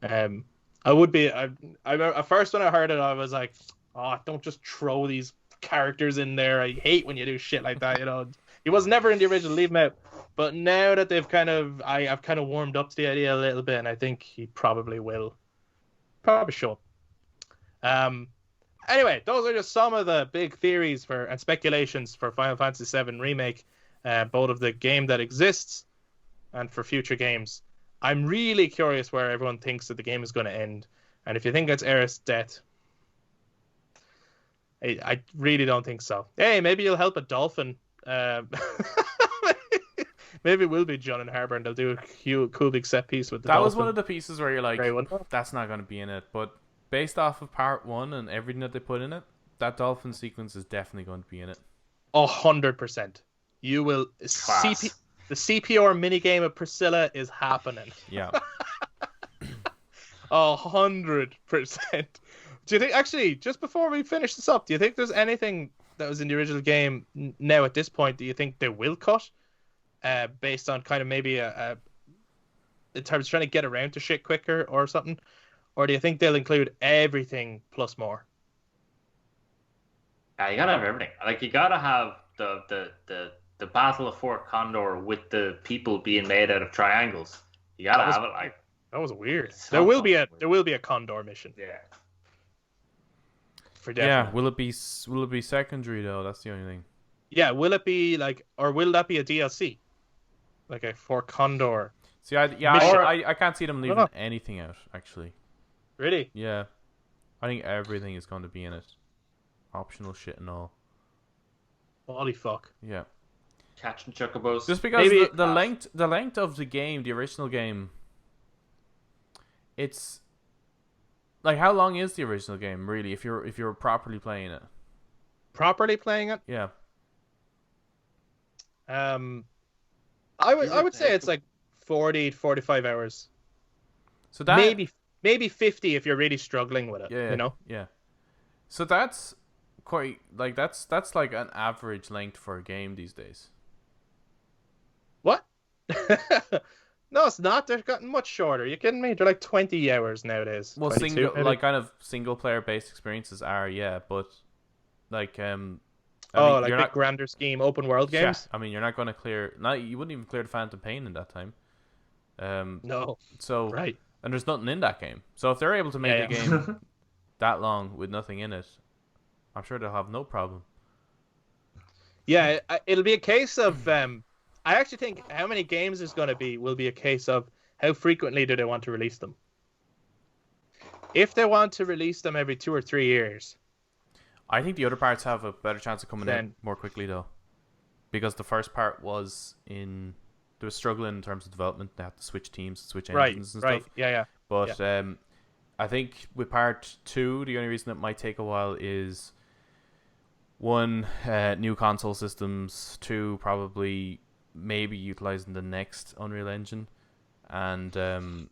I would be. I at first when I heard it, I was like, oh, don't just throw these characters in there. I hate when you do shit like that. He was never in the original. Leave him out. But now that I've kind of warmed up to the idea a little bit, and I think he probably will. Probably show up. Anyway, those are just some of the big theories and speculations for Final Fantasy VII Remake, both of the game that exists and for future games. I'm really curious where everyone thinks that the game is going to end. And if you think it's Aerith's death, I really don't think so. Hey, maybe you'll help a dolphin. Maybe it will be John and Harbour, and they'll do a cool big set piece with the dolphin.
That was one of the pieces where you're like, that's not going to be in it. But based off of part 1 and everything that they put in it, that dolphin sequence is definitely going to be in it.
100%. You will... The CPR minigame of Priscilla is happening.
Yeah.
100%. Do you think, actually, just before we finish this up, do you think there's anything that was in the original game now at this point that you think they will cut? Based on kind of maybe in terms of trying to get around to shit quicker or something? Or do you think they'll include everything plus more?
Yeah, you gotta have everything. Like, you gotta have the Battle of Fort Condor with the people being made out of triangles. You gotta have it like...
That was weird. There will be a Condor mission.
Yeah.
For definite.
Yeah, will it be secondary though? That's the only thing.
Yeah, will it be like, or will that be a DLC? Like a Fort Condor.
See, I can't see them leaving anything out, actually.
Really?
Yeah. I think everything is going to be in it. Optional shit and all.
Holy fuck.
Yeah.
Catching chocobos.
Just because the length of the game, the original game, it's like, how long is the original game really if you're properly playing it?
Properly playing it?
Yeah.
I would say it's like 40 to 45 hours.
So that
maybe 50 if you're really struggling with it.
Yeah. Yeah. So that's quite like that's like an average length for a game these days.
What? No, it's not. They've gotten much shorter. You kidding me? They're like 20 hours nowadays.
Well, kind of single player based experiences are, yeah, but like
like a grander scheme, open world games.
Yeah, I mean, you're not going to clear. You wouldn't even clear the Phantom Pain in that time.
No.
So
right,
and there's nothing in that game. So if they're able to make a game that long with nothing in it, I'm sure they'll have no problem.
Yeah, it'll be a case of. I actually think how many games there's going to be will be a case of how frequently do they want to release them. If they want to release them every 2 or 3 years.
I think the other parts have a better chance of coming out more quickly, though. Because the first part was they were struggling in terms of development. They had to switch teams, switch engines and stuff.
Yeah.
But I think with part 2, the only reason it might take a while is 1, new console systems, 2, probably maybe utilizing the next Unreal Engine, and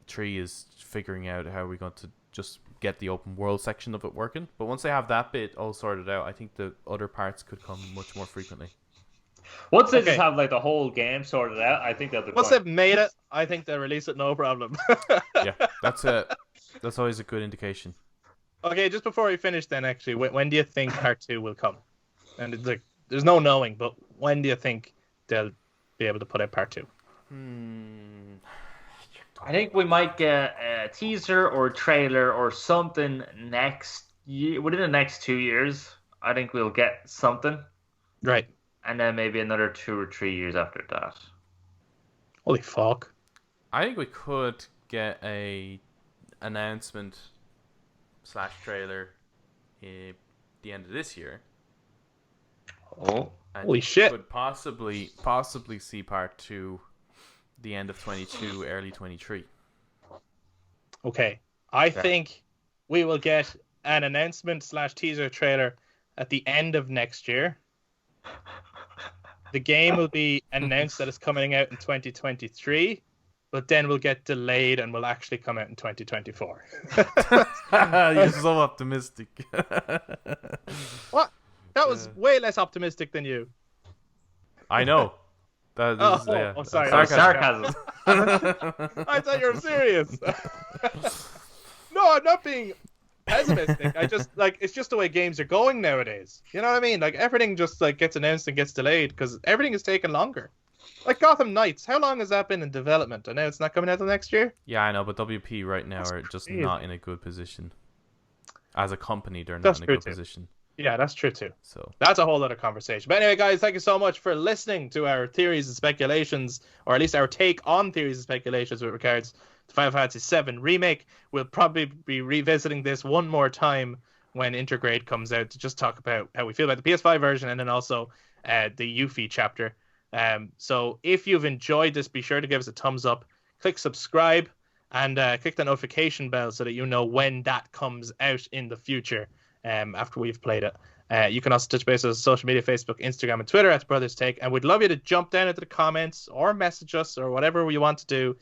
3 is figuring out how we're going to just get the open world section of it working. But once they have that bit all sorted out, I think the other parts could come much more frequently.
Once they just have like the whole game sorted out, I think they'll be
once they've made it, I think they'll release it no problem.
Yeah, that's always a good indication.
Okay, just before we finish then, actually, when do you think part 2 will come? And it's like, there's no knowing, but when do you think they'll be able to put out part 2?
I think we might get a teaser or trailer or something next year. Within the next 2 years, I think we'll get something.
Right.
And then maybe another 2 or 3 years after that.
Holy fuck.
I think we could get a announcement / trailer at the end of this year.
Oh.
And
holy shit.
Could possibly see part 2 the end of 22, early 23.
Okay. I think we will get an announcement / teaser trailer at the end of next year. The game will be announced that it's coming out in 2023, but then we'll get delayed and will actually come out in 2024.
You're so optimistic.
What? That was way less optimistic than you.
I know.
Sorry.
Sarcasm.
I thought you were serious. No, I'm not being pessimistic. I just like it's just the way games are going nowadays. You know what I mean? Like everything just like gets announced and gets delayed because everything is taking longer. Like Gotham Knights, how long has that been in development? I know it's not coming out till next year.
Yeah, I know, but WP right now are just not in a good position. As a company, they're not
That's
in a
true
good
too.
position.
Yeah, that's true too.
So
that's a whole other conversation. But anyway, guys, thank you so much for listening to our theories and speculations, or at least our take on theories and speculations with regards to Final Fantasy VII Remake. We'll probably be revisiting this one more time when Intergrade comes out to just talk about how we feel about the PS5 version and then also the Yuffie chapter. So if you've enjoyed this, be sure to give us a thumbs up, click subscribe, and click the notification bell so that you know when that comes out in the future after we've played it. You can also touch base on social media, Facebook, Instagram, and Twitter at Brothers Take. And we'd love you to jump down into the comments or message us or whatever you want to do.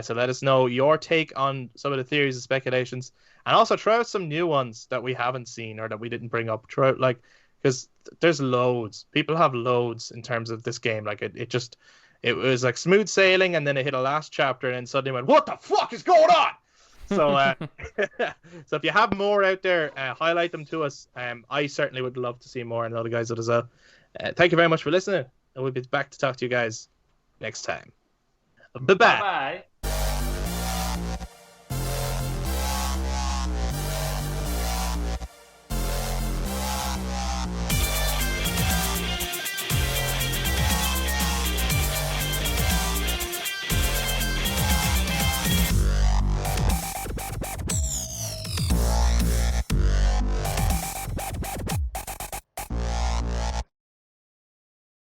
So let us know your take on some of the theories and speculations. And also try out some new ones that we haven't seen or that we didn't bring up. Try out, like, because there's loads. People have loads in terms of this game. Like it was like smooth sailing, and then it hit a last chapter, and then suddenly went, "What the fuck is going on?" So, so if you have more out there, highlight them to us. I certainly would love to see more, and other guys would as well. Thank you very much for listening, and we'll be back to talk to you guys next time. Bye bye.